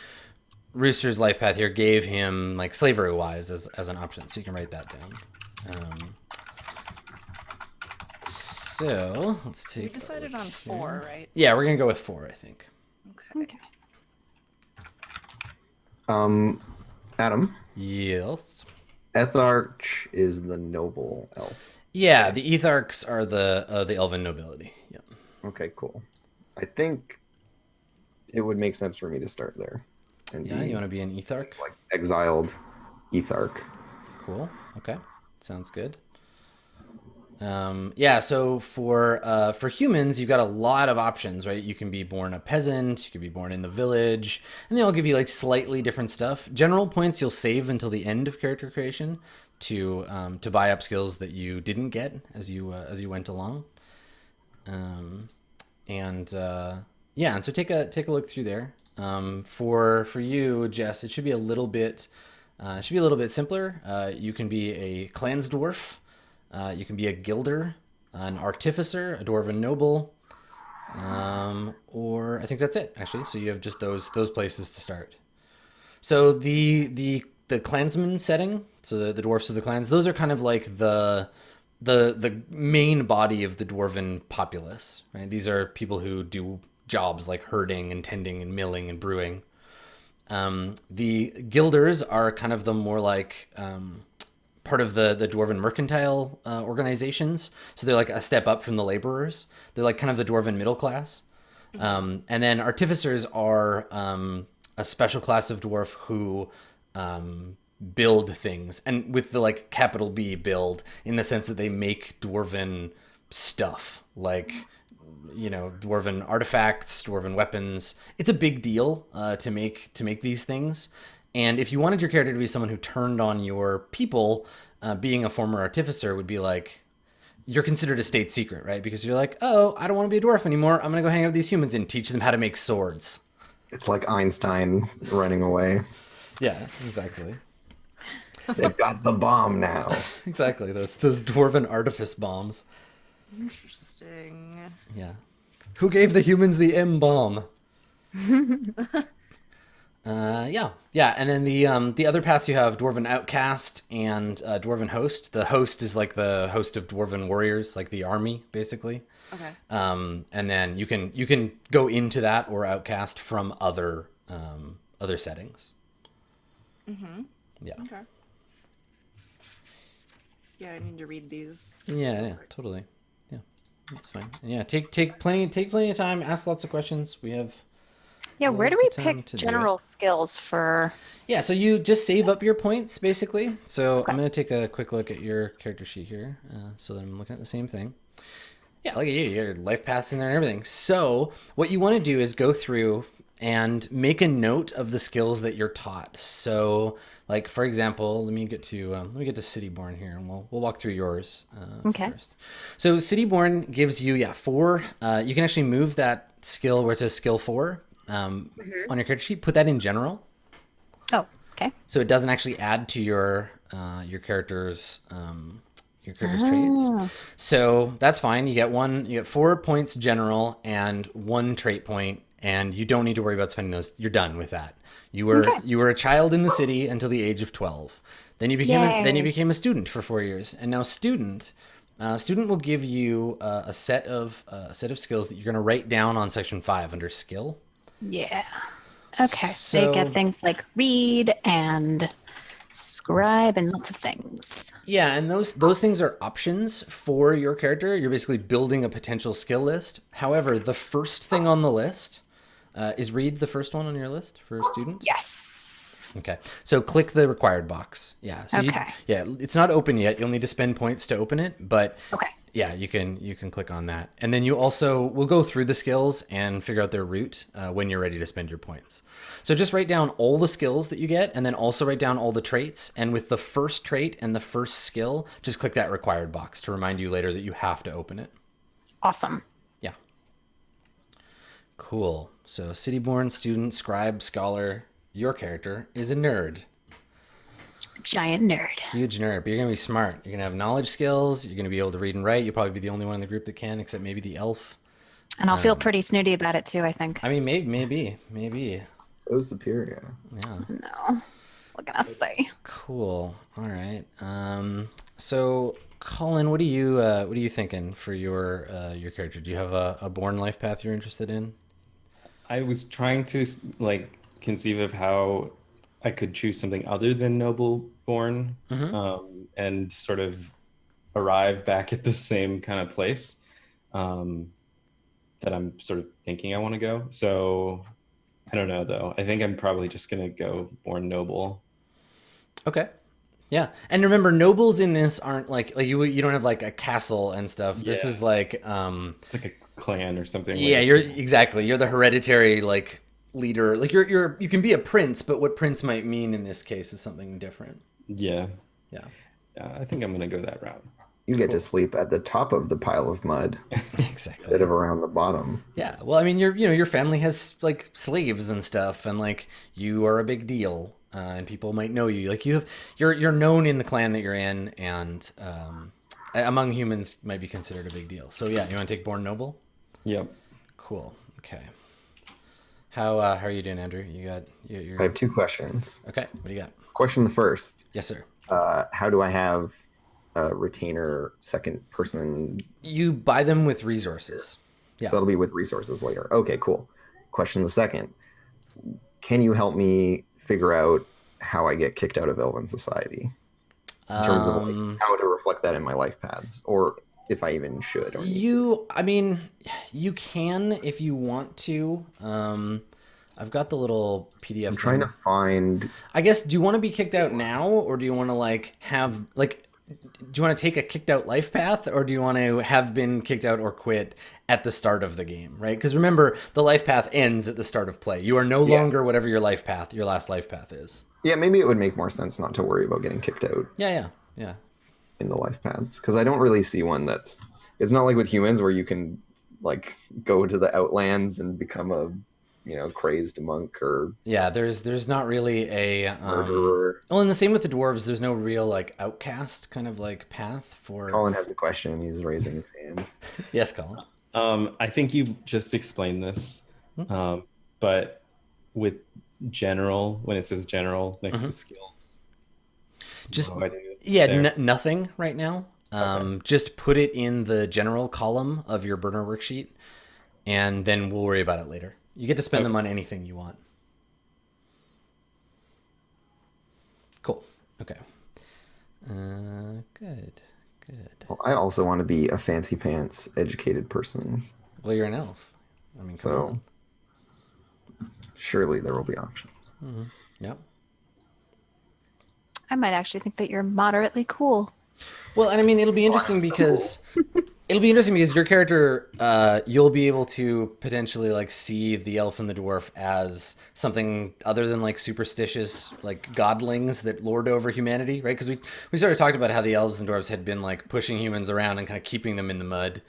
Rooster's life path here gave him like slavery wise as an option. So you can write that down. So let's take. We decided on 4, right? Yeah, we're going to go with 4, I think. Okay. Adam. Yes. Etharch is the noble elf. Yeah, the Etharchs are the elven nobility. Yep. Okay, cool. I think it would make sense for me to start there. And Yeah, you want to be an Etharch? like exiled Etharch. Cool. Okay. Sounds good. Yeah, so for humans, you've got a lot of options, right? You can be born a peasant, you can be born in the village, and they all give you like slightly different stuff. General points you'll save until the end of character creation to buy up skills that you didn't get as you went along. And yeah, and so take a look through there. For you, Jess, it should be a little bit simpler. You can be a clansdwarf. You can be a guilder, an artificer, a dwarven noble, or I think that's it actually. So you have just those places to start. So the clansman setting, so the dwarfs of the clans, those are kind of like the main body of the dwarven populace, right? These are people who do jobs like herding and tending and milling and brewing. The guilders are kind of the more like part of the dwarven mercantile organizations. So they're like a step up from the laborers. They're like kind of the dwarven middle class. And then artificers are a special class of dwarf who build things, and with the like capital B build, in the sense that they make dwarven stuff, like dwarven artifacts, dwarven weapons. It's a big deal to make these things. And if you wanted your character to be someone who turned on your people, being a former artificer would be like, you're considered a state secret, right? Because you're like, oh, I don't want to be a dwarf anymore. I'm going to go hang out with these humans and teach them how to make swords. It's like Einstein running away. Yeah, exactly. They've got the bomb now. Exactly. Those dwarven artifice bombs. Interesting. Yeah. Who gave the humans the M bomb? Yeah, and then the other paths you have Dwarven Outcast and Dwarven Host. The Host is like the host of Dwarven warriors, like the army, basically. Okay. And then you can go into that or Outcast from other settings. Mm-hmm. Yeah. Okay. Yeah, I need to read these. Yeah, totally. Yeah, that's fine. Yeah, take plenty of time. Ask lots of questions. We have. Yeah, where do lots we of time pick to do general skills for? Yeah, so you just save up your points, basically. So Okay. I'm going to take a quick look at your character sheet here, so that I'm looking at the same thing. Yeah, look at you. Your life paths in there and everything. So what you want to do is go through and make a note of the skills that you're taught. So, like for example, let me get to Cityborn here, and we'll walk through yours Okay. first. So Cityborn gives you 4. You can actually move that skill where it says skill 4 on your character sheet. Put that in general. Oh, okay. So it doesn't actually add to your character's traits. So that's fine. You get 4 points general and 1 trait point, and you don't need to worry about spending those. You're done with that. You were a child in the city until the age of 12. Then you became a student for 4 years, and now student will give you a set of skills that you're going to write down on section 5 under skill. Yeah. Okay. So you get things like read and scribe and lots of things. Yeah, and those things are options for your character. You're basically building a potential skill list. However, the first thing on the list is read, the first one on your list for a student. Yes. Okay. So click the required box. Yeah. So Okay. it's not open yet. You'll need to spend points to open it, but Okay. yeah, you can click on that. And then we'll go through the skills and figure out their route when you're ready to spend your points. So just write down all the skills that you get, and then also write down all the traits. And with the first trait and the first skill, just click that required box to remind you later that you have to open it. Awesome. Yeah. Cool. So Cityborn, student, scribe, scholar. Your character is a nerd. Giant nerd. Huge nerd, but you're going to be smart. You're going to have knowledge skills. You're going to be able to read and write. You'll probably be the only one in the group that can, except maybe the elf. And I'll feel pretty snooty about it too, I think. I mean, maybe. So superior. Yeah. No. What can I say? Cool. All right. So Colin, what are you thinking for your character? Do you have a born life path you're interested in? I was trying to conceive of how I could choose something other than noble born, and sort of arrive back at the same kind of place that I'm sort of thinking I want to go. So I don't know though. I think I'm probably just gonna go born noble. Okay. Yeah, and remember, nobles in this aren't like you don't have like a castle and stuff. This Yeah. is like It's like a clan or something. yeah, like you're exactly you're the hereditary like leader. Like you can be a prince, but what prince might mean in this case is something different. Yeah. Yeah, Yeah, I think I'm gonna go that route. You get Cool. to sleep at the top of the pile of mud exactly. instead of around the bottom. Yeah, well, I mean, your family has like slaves and stuff, and like you are a big deal, and people might know you. Like you're known in the clan that you're in, and among humans might be considered a big deal. So yeah, you want to take Born Noble? Yep. Cool. Okay. How are you doing, Andrew? You got you're I have two questions. okay. What do you got? Question the first: Yes, sir. how do I have a retainer second person? You buy them with resources. Yeah. So that'll be with resources later. Okay, cool. Question the second: can you help me figure out how I get kicked out of Elven society in terms of like, how to reflect that in my life paths, or if I even should or need to? I mean, you can if you want to. I've got the little PDF. I'm trying to find. I guess, do you want to be kicked out now, or do you want to like have like, do you want to take a kicked out life path, or do you want to have been kicked out or quit at the start of the game, right? Because remember, the life path ends at the start of play. You are no longer whatever your last life path is. Yeah, maybe it would make more sense not to worry about getting kicked out Yeah. in the life paths, because I don't really see one that's. It's not like with humans where you can like go to the outlands and become a crazed monk or Yeah, there's not really a murderer. well, and the same with the dwarves. There's no real like outcast kind of like path for. Colin has a question. He's raising his hand. Yes, Colin. I think you just explained this, but with general, when it says general next to skills, Just what do I do yeah, there? nothing right now. Just put it in the general column of your burner worksheet, and then we'll worry about it later. You get to spend them on anything you want. Cool. Okay. Good. Well, I also want to be a fancy pants educated person, Well, you're an elf. I mean, come so surely there will be options. on. Yep. I might actually think that you're moderately cool. Well, and I mean, it'll be interesting because your character, you'll be able to potentially like see the elf and the dwarf as something other than like superstitious, like godlings that lord over humanity, right? Because we sort of talked about how the elves and dwarves had been like pushing humans around and kind of keeping them in the mud.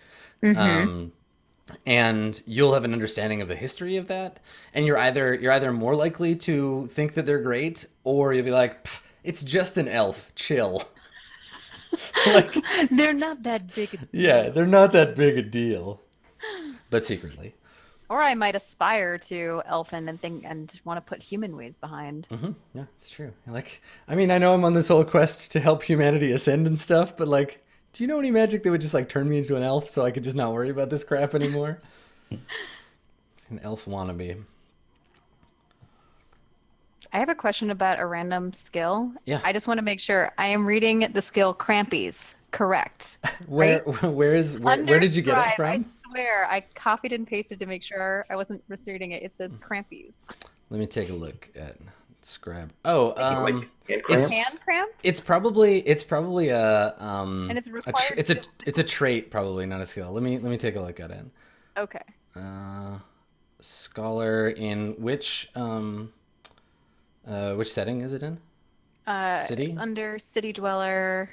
And you'll have an understanding of the history of that, and you're either more likely to think that they're great, or you'll be like, it's just an elf, chill. Like, They're not that big. yeah, they're not that big a deal, but secretly. Or I might aspire to elfin and want to put human ways behind. Yeah, it's true. Like, I mean, I know I'm on this whole quest to help humanity ascend and stuff, but like, do you know any magic that would just like turn me into an elf so I could just not worry about this crap anymore? An elf wannabe. I have a question about a random skill. Yeah. I just want to make sure I am reading the skill Crampies correct. Where did you get it Underscribe, I from? swear I copied and pasted to make sure I wasn't misreading it. It says Crampies. Let me take a look at Scribe. Oh, Like hand it's cramps? Hand cramps? it's probably a And it's a required it's a skill. it's a trait, probably not a skill. Let me take a look at it. Okay. Scholar in which setting is it in? City? It's under City Dweller,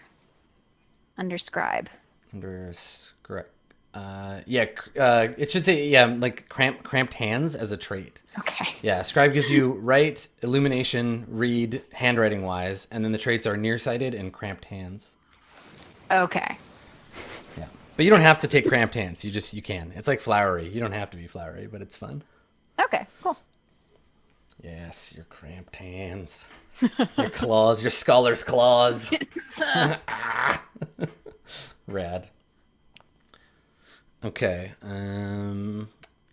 under Scribe. Under Scribe. It should say like cramped hands as a trait. Okay. Yeah, Scribe gives you write, illumination, read, handwriting wise, and then the traits are nearsighted and cramped hands. Okay. Yeah, but you don't have to take cramped hands. You can. It's like flowery. You don't have to be flowery, but it's fun. Okay, cool. Yes, your cramped hands, your claws, your scholar's claws. Ah. Rad. Okay,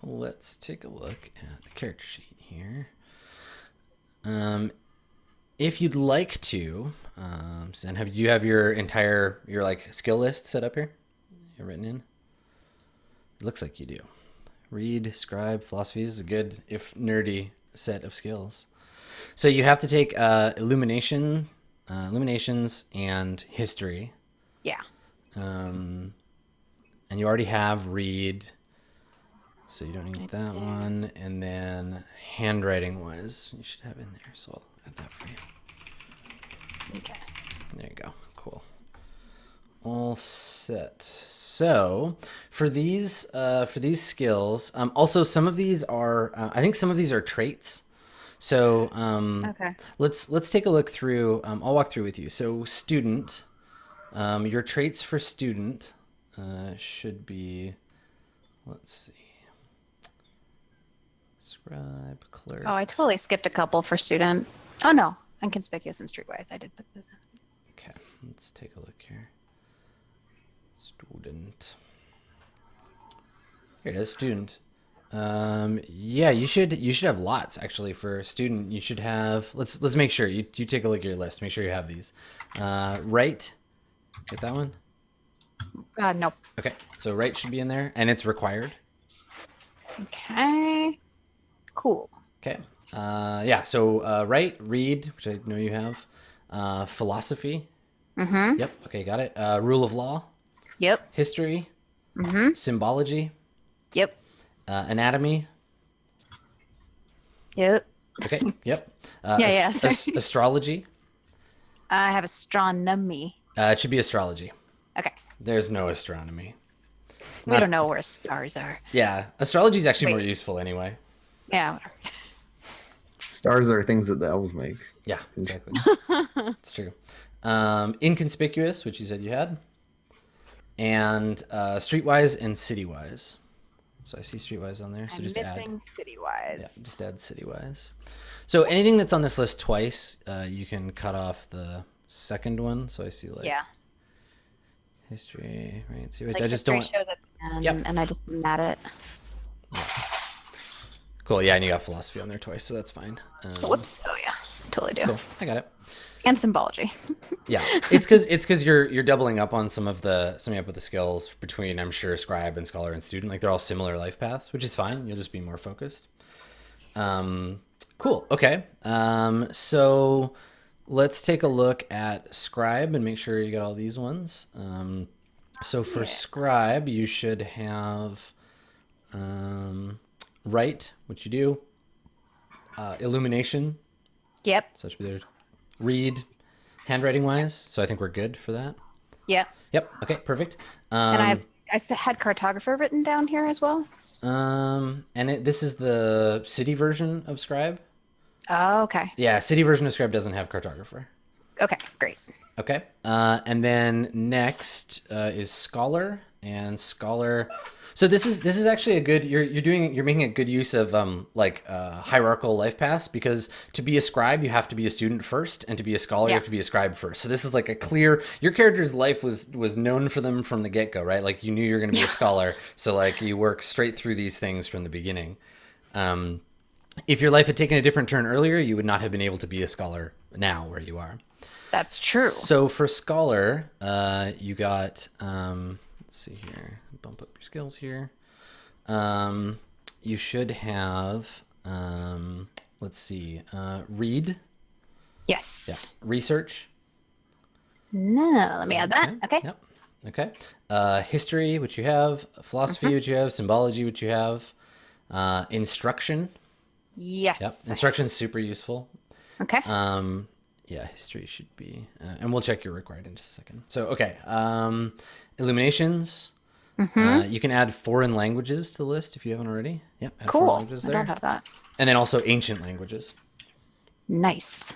let's take a look at the character sheet here. If you'd like to, Sen, do you have your like skill list set up here? You're written in. It looks like you do. Read, scribe, philosophy is a good, if nerdy, set of skills. So you have to take illumination, Illuminations, and history. Yeah. And you already have read, so you don't need that one. And then handwriting wise, you should have in there. So I'll add that for you. Okay. There you go. Cool. All set. So for these skills, also some of these are, I think some of these are traits. So Okay. let's take a look through. I'll walk through with you. So student, your traits for student should be, let's see, scribe, clerk. Oh, I totally skipped a couple for student. Oh no, inconspicuous and streetwise. I did put those in. Okay, let's take a look here. Student. Here it is, student. Yeah, you should have lots actually for student. You should have. Let's make sure you take a look at your list. Make sure you have these. Write. Get that one. Nope. Okay, so write should be in there, and it's required. Okay. Cool. Okay. Yeah. So write, read, which I know you have. Philosophy. Mm-hmm. Yep. Okay, got it. Rule of law. Yep. History. Mm-hmm. Symbology. Yep. Anatomy. Yep. Okay. Yep. Yeah. Sorry. Astrology. I have astronomy. It should be astrology. Okay. There's no astronomy. We don't know where stars are. Yeah, astrology is actually Wait. more useful anyway. Yeah. Whatever. Stars are things that the elves make. Yeah, exactly. It's true. Inconspicuous, which you said you had, and streetwise and citywise. So I see streetwise on there. So I'm just missing add. citywise. Yeah, just add citywise. So anything that's on this list twice, you can cut off the second one. So I see like history, right? See, which Like I just history don't. shows at the end, Yep. and I just didn't add it. Cool. Yeah, and you got philosophy on there twice, so that's fine. Whoops. Oh yeah, totally do. Cool. I got it. And symbology. Yeah, it's because you're doubling up on summing up with the skills between, I'm sure, scribe and scholar and student. Like they're all similar life paths, which is fine. You'll just be more focused. Cool. Okay. So let's take a look at scribe and make sure you got all these ones. So for scribe, you should have write, which you do. Illumination. Yep. So that should be there. Read, handwriting wise. So I think we're good for that. Yep. Yep. Okay. Perfect. And I had cartographer written down here as well. This is the city version of scribe. Oh, okay. Yeah, city version of scribe doesn't have cartographer. Okay, great. Okay. And then next is scholar, and scholar. So this is actually a good. You're making a good use of hierarchical life paths, because to be a scribe you have to be a student first, and to be a scholar you have to be a scribe first. So this is like a clear. Your character's life was known for them from the get go, right? Like you knew you were going to be a scholar, so like you work straight through these things from the beginning. If your life had taken a different turn earlier, you would not have been able to be a scholar now where you are. That's true. So for scholar, you got. Let's see here. Bump up your skills here. You should have, let's see, read. Yes. Yeah. Research. No, let me add that. Okay. Yep. Okay. History, which you have. Philosophy, which you have. Symbology, which you have. Instruction. Yes. Yep. Instruction's super useful. Okay. Yeah, history should be, and we'll check your required in just a second. So, okay. Illuminations. You can add foreign languages to the list if you haven't already. Yep. Add foreign Cool. languages I there. don't have that. And then also ancient languages. Nice.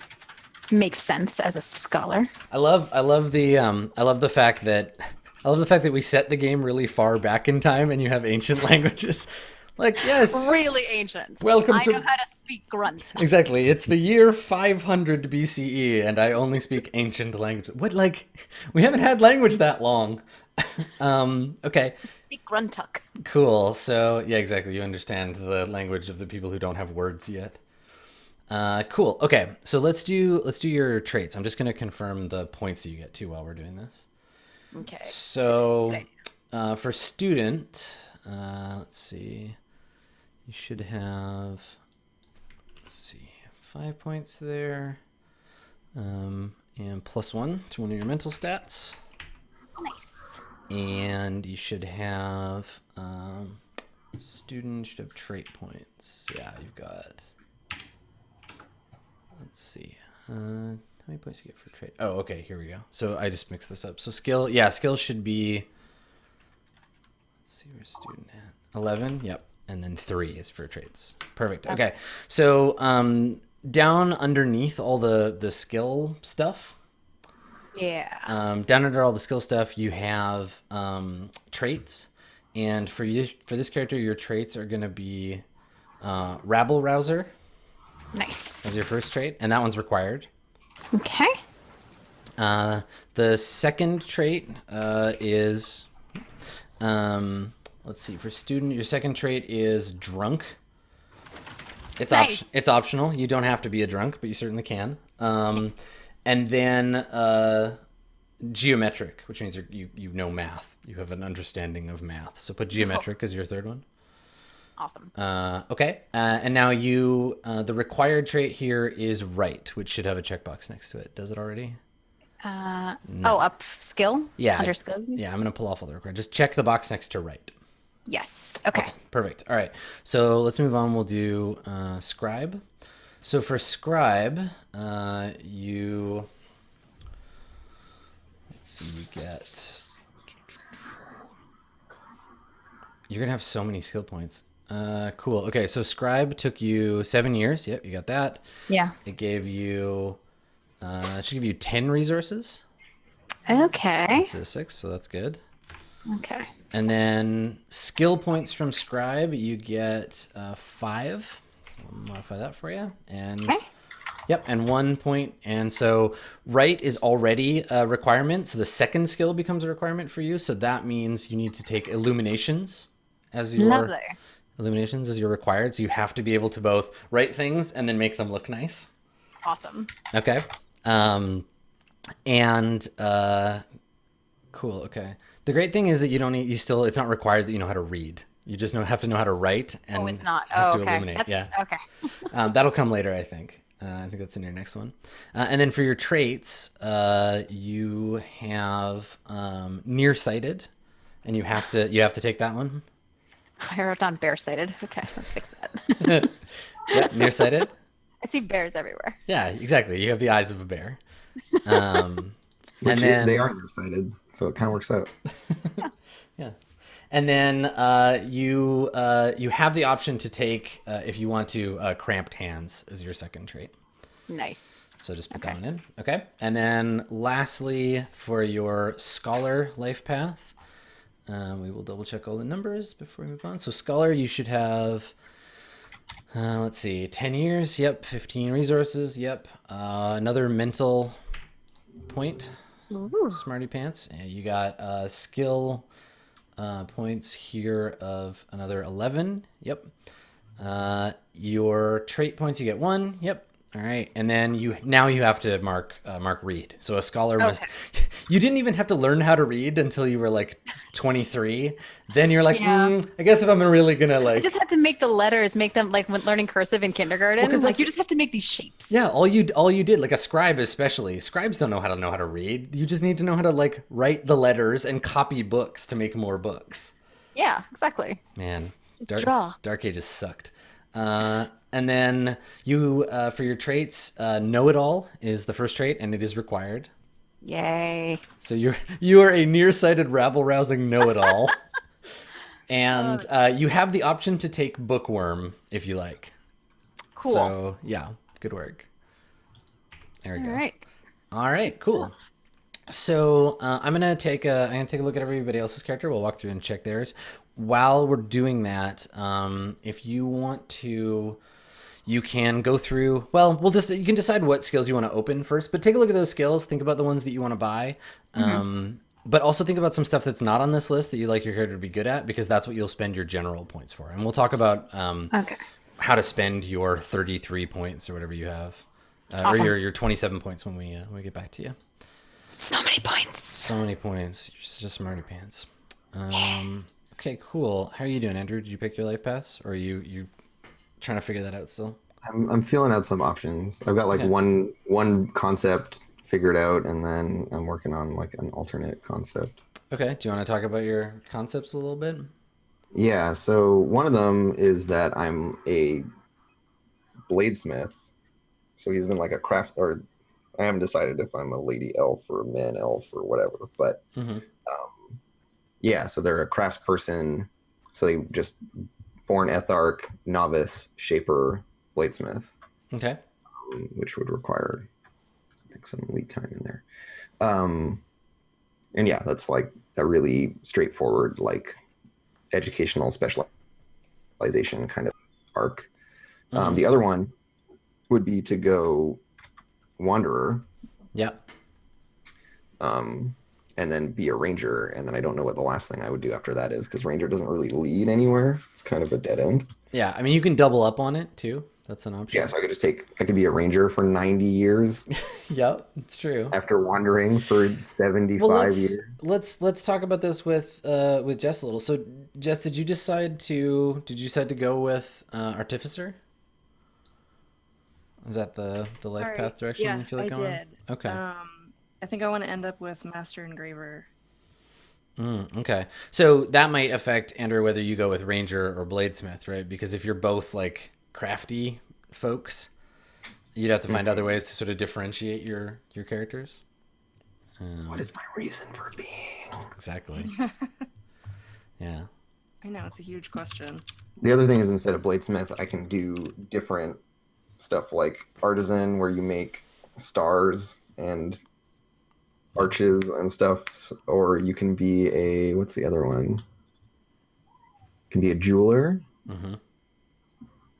Makes sense as a scholar. I love the fact that we set the game really far back in time and you have ancient languages. Like, yes. Really ancient. Welcome I to- know how to speak grunt. Exactly. It's the year 500 BCE and I only speak ancient language. What, like, we haven't had language that long. Okay. Speak gruntuck. Cool. So, yeah, exactly. You understand the language of the people who don't have words yet. Cool. Okay. So let's do your traits. I'm just going to confirm the points that you get too while we're doing this. Okay. So, for student, let's see. You should have, let's see, 5 points there. and +1 to one of your mental stats. Nice. And you should have student should have trait points. Yeah, you've got. Let's see. How many points you get for trait? Oh, okay. Here we go. So I just mixed this up. So skill, yeah, skill should be. Let's see where's student at. 11. Yep. And then 3 is for traits. Perfect. Okay. So down underneath all the skill stuff. Yeah. Down under all the skill stuff, you have traits, and for this character, your traits are going to be rabble rouser Nice. as your first trait, and that one's required. Okay. The second trait is, let's see, for student, your second trait is drunk. It's Nice. It's optional. You don't have to be a drunk, but you certainly can. And then geometric, which means you know math. You have an understanding of math. So put geometric as your third one. Awesome. Okay. And now the required trait here is right, which should have a checkbox next to it. Does it already? Oh, up skill? Yeah. Under skill? Yeah, I'm going to pull off all the required. Just check the box next to right. Yes. Okay. Perfect. All right. So let's move on. We'll do scribe. So for scribe, let's see, you're going to have so many skill points. Cool. Okay. So scribe took you 7 years. Yep. You got that. Yeah. It gave you, it should give you 10 resources. Okay. Instead of 6. So that's good. Okay. And then skill points from scribe, you get 5. So I'll modify that for you. And Okay. yep, and 1 point. And so right is already a requirement. So the second skill becomes a requirement for you. So that means you need to take illuminations as your required. So you have to be able to both write things and then make them look nice. Awesome. Okay. Cool. Okay. The great thing is that it's not required that you know how to read. You just have to know how to write and It's not. have to Okay. illuminate. Yeah. Okay. That'll come later, I think. I think that's in your next one. And then for your traits, you have nearsighted, and you have to take that one. I wrote down bear-sighted. Okay, let's fix that. Yep, nearsighted. I see bears everywhere. Yeah, exactly. You have the eyes of a bear. Which they are nearsighted, so it kind of works out. Yeah. And then you have the option to take, if you want to, cramped hands as your second trait. Nice. So just put that one in. Okay. And then lastly, for your scholar life path, we will double check all the numbers before we move on. So scholar, you should have, let's see, 10 years. Yep. 15 resources. Yep. Another mental point. Ooh. Smarty pants. And you got skill points here of another 11. Yep. Your trait points, you get 1. Yep. All right. And then you have to mark read. So a scholar must. You didn't even have to learn how to read until you were like 23. Then you're like, Yeah. I guess if I'm really gonna I just had to make the letters, make them like when learning cursive in kindergarten. Well, 'cause Like that's- you just have to make these shapes. Yeah, all you did, like a scribe especially. Scribes don't know how to read. You just need to know how to like write the letters and copy books to make more books. Yeah, exactly. Man, Just draw. Dark Ages sucked. And then you for your traits, know it all is the first trait, and it is required. Yay. So you are a nearsighted rabble rousing know it all, and you have the option to take bookworm if you like. Cool. So yeah, good work. There we go. All right. Cool. So I'm gonna take a look at everybody else's character. We'll walk through and check theirs. While we're doing that, if you want to, you can go through. Well, you can decide what skills you want to open first, but take a look at those skills. Think about the ones that you want to buy. But also think about some stuff that's not on this list that you like your character to be good at, because that's what you'll spend your general points for. And we'll talk about how to spend your 33 points or whatever you have, Awesome. or your 27 points when we get back to you. So many points. So many points. You're just smarty pants. Okay, cool. How are you doing, Andrew? Did you pick your life paths, or are you trying to figure that out still? I'm feeling out some options. I've got like Okay. one concept figured out, and then I'm working on like an alternate concept. Okay. Do you want to talk about your concepts a little bit? Yeah, so one of them is that I'm a bladesmith. So he's been like a craft, or I haven't decided if I'm a lady elf or a man elf or whatever. But Mm-hmm. yeah, so they're a crafts person. So they just born ethark, novice, shaper, bladesmith, Okay. which would require like some lead time in there. And yeah, that's like a really straightforward, like educational specialization kind of arc. Mhm. The other one would be to go wanderer, Yeah. and then be a ranger. And then I don't know what the last thing I would do after that is, because ranger doesn't really lead anywhere. It's kind of a dead end. Yeah. I mean, you can double up on it too. That's an option. Yeah, so I could be a ranger for 90 years Yep. It's true. after wandering for 75 Well, years. let's talk about this with Jess a little. So, Jess, did you decide to go with artificer? Is that the life Sorry. path direction Yeah, you feel like I going? did. Okay. I think I want to end up with master engraver. Okay. So that might affect, Andrew, whether you go with ranger or bladesmith, right? Because if you're both like crafty folks, you'd have to find other ways to sort of differentiate your characters. What is my reason for being? Exactly. Yeah. I know, it's a huge question. The other thing is, instead of bladesmith, I can do different stuff like artisan, where you make stars and arches and stuff. Or you can be a, what's the other one? Can be a jeweler. Mm-hmm.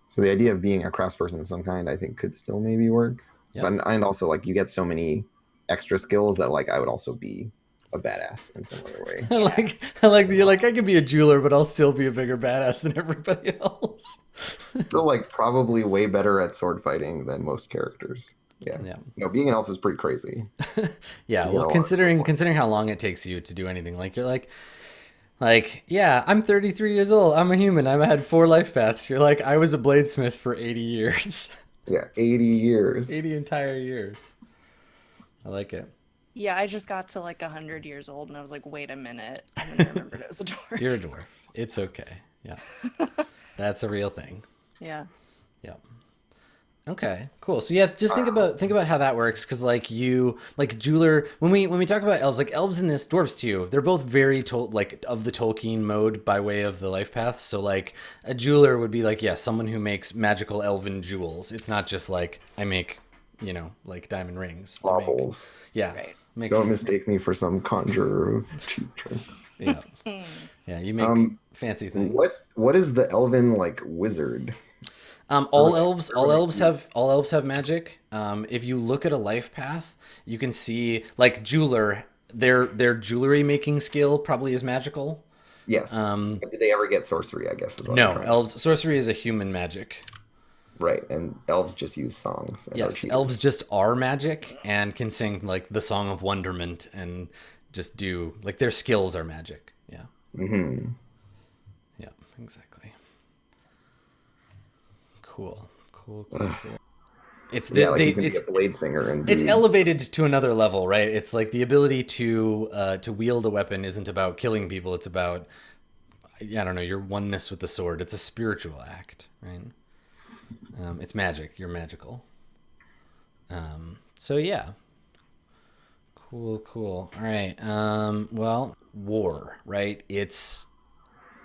So the idea of being a craftsperson of some kind, I think, could still maybe work. Yep. But and also, like, you get so many extra skills that, like, I would also be a badass in some other way. I like that you're like, I could be a jeweler, but I'll still be a bigger badass than everybody else. Still, like, probably way better at sword fighting than most characters. Yeah. Yeah. No, being an elf is pretty crazy. Yeah. You Well, know, considering how long it takes you to do anything, like you're like, yeah, I'm 33 years old. I'm a human. I've had 4 life paths. You're like, I was a bladesmith for 80 years. Yeah, 80 years. 80 entire years. I like it. Yeah, I just got to like 100 years old and I was like, wait a minute. And then I remembered it was a dwarf. You're a dwarf. It's okay. Yeah. That's a real thing. Yeah. Yeah. Okay, cool. So yeah, just think about how that works, because like jeweler, when we talk about elves, like elves in this, dwarves too, they're both very like of the Tolkien mode by way of the life paths. So like a jeweler would be like, yeah, someone who makes magical elven jewels. It's not just like I make, like diamond rings. Baubles. Yeah. Right. Don't mistake me for some conjurer of cheap tricks. Yeah. Yeah, you make fancy things. What is the elven like wizard? All elves have magic. If you look at a life path, you can see like jeweler, their jewelry making skill probably is magical. Yes. Did they ever get sorcery? I guess is what I'm No, trying to elves sorcery is a human magic. say. Right, and elves just use songs. And Yes, elves just are magic and can sing like the Song of Wonderment and just do like their skills are magic. Yeah. Mm-hmm. Yeah, exactly. Cool. It's Yeah, like you can be a blade singer and it's elevated to another level, right? It's like the ability to wield a weapon isn't about killing people. It's about, I don't know, your oneness with the sword. It's a spiritual act, right? It's magic. You're magical. So yeah. Cool. All right. Well, war, right? It's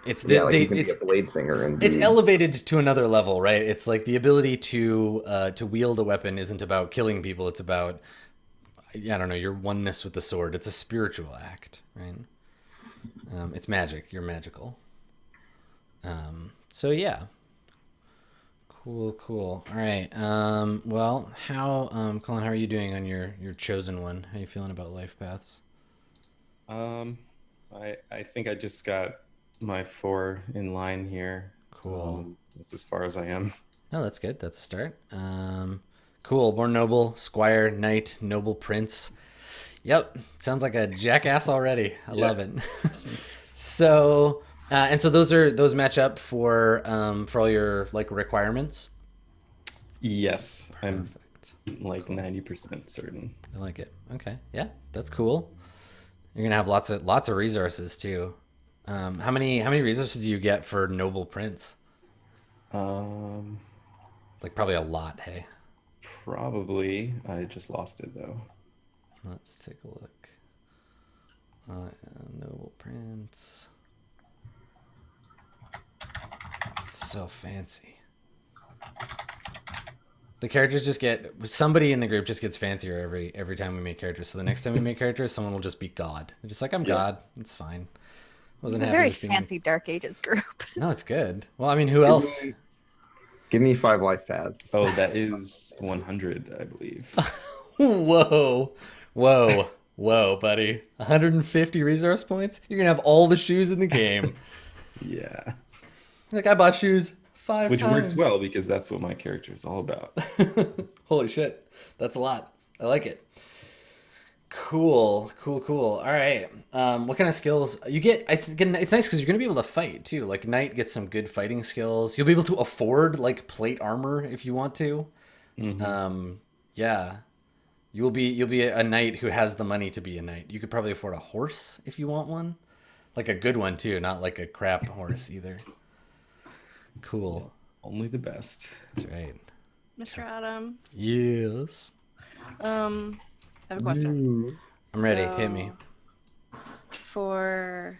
you can be a blade singer and it's elevated to another level, right? It's like the ability to wield a weapon isn't about killing people. It's about, I don't know, your oneness with the sword. It's a spiritual act, right? It's magic. You're magical. So yeah. Cool. All right. Well, Colin, how are you doing on your chosen one? How are you feeling about life paths? I think I just got my 4 in line here. Cool. That's as far as I am. Oh, that's good. That's a start. Cool. Born noble, squire, knight, noble prince. Yep. Sounds like a jackass already. I love it. So, and so those match up for all your like requirements. Yes, I'm like 90% certain. I like it. Okay, yeah, that's cool. You're gonna have lots of resources too. How many resources do you get for Noble Prince? Um, Like probably a lot. Hey, Probably. I just lost it though. let's take a look. Noble Prince. So fancy. The characters just get somebody in the group just gets fancier every time we make characters. So the next time we make characters, someone will just be God. They're just like, I'm Yeah. God. It's fine. Wasn't It's a happy very with being- fancy Dark Ages group. No, it's good. Well, I mean, who Give else? me- Give me 5 life paths. Oh, that is 100, I believe. Whoa, buddy! 150 resource points. You're gonna have all the shoes in the game. Yeah. Like I bought shoes 5 Which times. works well because that's what my character is all about. Holy shit, that's a lot. I like it. Cool. All right. What kind of skills you get? It's nice because you're gonna be able to fight too. Like Knight gets some good fighting skills. You'll be able to afford like plate armor if you want to. Yeah. You'll be a knight who has the money to be a knight. You could probably afford a horse if you want one, like a good one too, not like a crap horse either. Cool. Only the best. That's right. Mr. Adam, Yes. I have a question. I'm ready. Hit me. For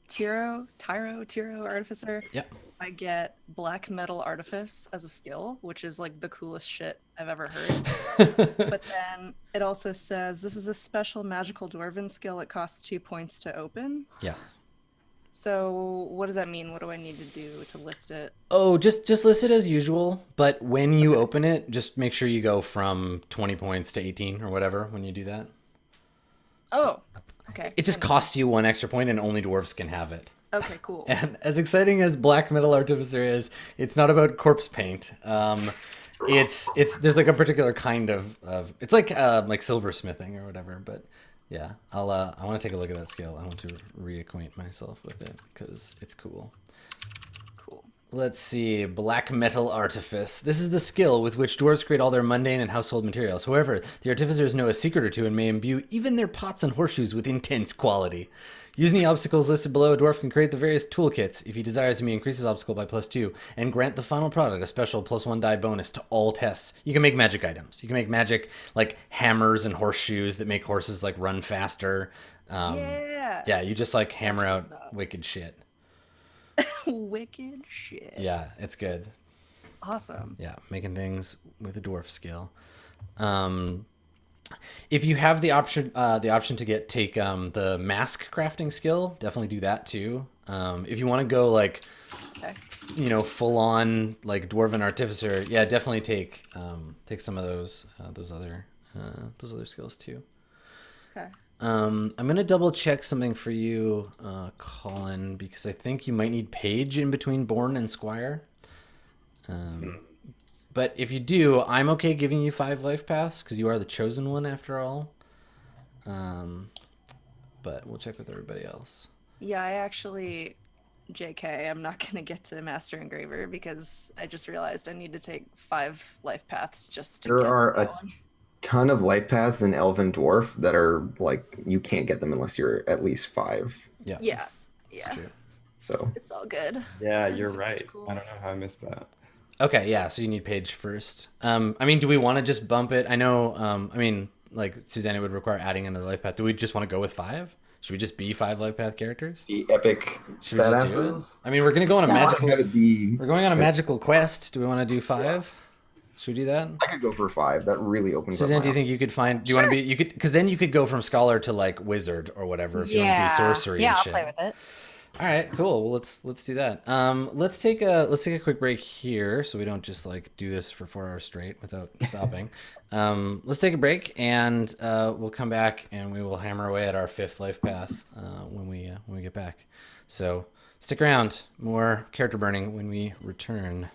Tyro Artificer, Yep. I get Black Metal Artifice as a skill, which is like the coolest shit I've ever heard. But then it also says this is a special magical dwarven skill. It costs 2 points to open. Yes. So what does that mean? What do I need to do to list it? Oh, just list it as usual, but when you open it, just make sure you go from 20 points to 18 or whatever when you do that. Oh, okay. It just costs you 1 extra point and only dwarves can have it. Okay, cool. And as exciting as Black Metal Artificer is, it's not about corpse paint. It's there's like a particular kind of it's like silversmithing or whatever, but yeah, I want to take a look at that skill. I want to reacquaint myself with it because it's cool. Cool. Let's see, Black Metal Artifice. This is the skill with which dwarves create all their mundane and household materials. However, the artificers know a secret or two and may imbue even their pots and horseshoes with intense quality. Using the obstacles listed below, a dwarf can create the various toolkits. If he desires, he may increase his obstacle by +2 and grant the final product a special +1 die bonus to all tests. You can make magic items. You can make magic like hammers and horseshoes that make horses like run faster. Yeah, you just like hammer out wicked shit. Wicked shit. Yeah, it's good. Awesome. Yeah, making things with a dwarf skill. If you have the option to take the mask crafting skill, definitely do that too. If you want to go like, full on like dwarven artificer, yeah, definitely take some of those other skills too. Okay. I'm gonna double check something for you, Colin, because I think you might need page in between Born and Squire. But if you do, I'm okay giving you 5 life paths because you are the chosen one after all. But we'll check with everybody else. Yeah, I actually, JK, I'm not going to get to Master Engraver because I just realized I need to take 5 life paths just to There get are that a one. ton of life paths in Elven Dwarf that are like you can't get them unless you're at least 5. Yeah. Yeah. That's Yeah. true. So It's all good. Yeah, That you're was right. cool. I don't know how I missed that. Okay, yeah, so you need page first. I mean, do we want to just bump it? I know, like Susanna would require adding another life path. Do we just want to go with 5? Should we just be 5 life path characters? the epic Should we just do it? badasses. I mean, we're gonna go on a magical. Have it be. We're going on a magical quest. Do we want to do 5? Should we do that? I could go for 5. That really opens Suzanne, up. do you think you could find? Do you want to be? You could, because then you could go from scholar to like wizard or whatever if you want to do sorcery. Yeah, and I'll shit. play with it. All right, cool. Well, let's do that. Let's take a quick break here so we don't just like do this for 4 hours straight without stopping. Let's take a break and we'll come back and we will hammer away at our 5th life path when we get back. So stick around. More character burning when we return.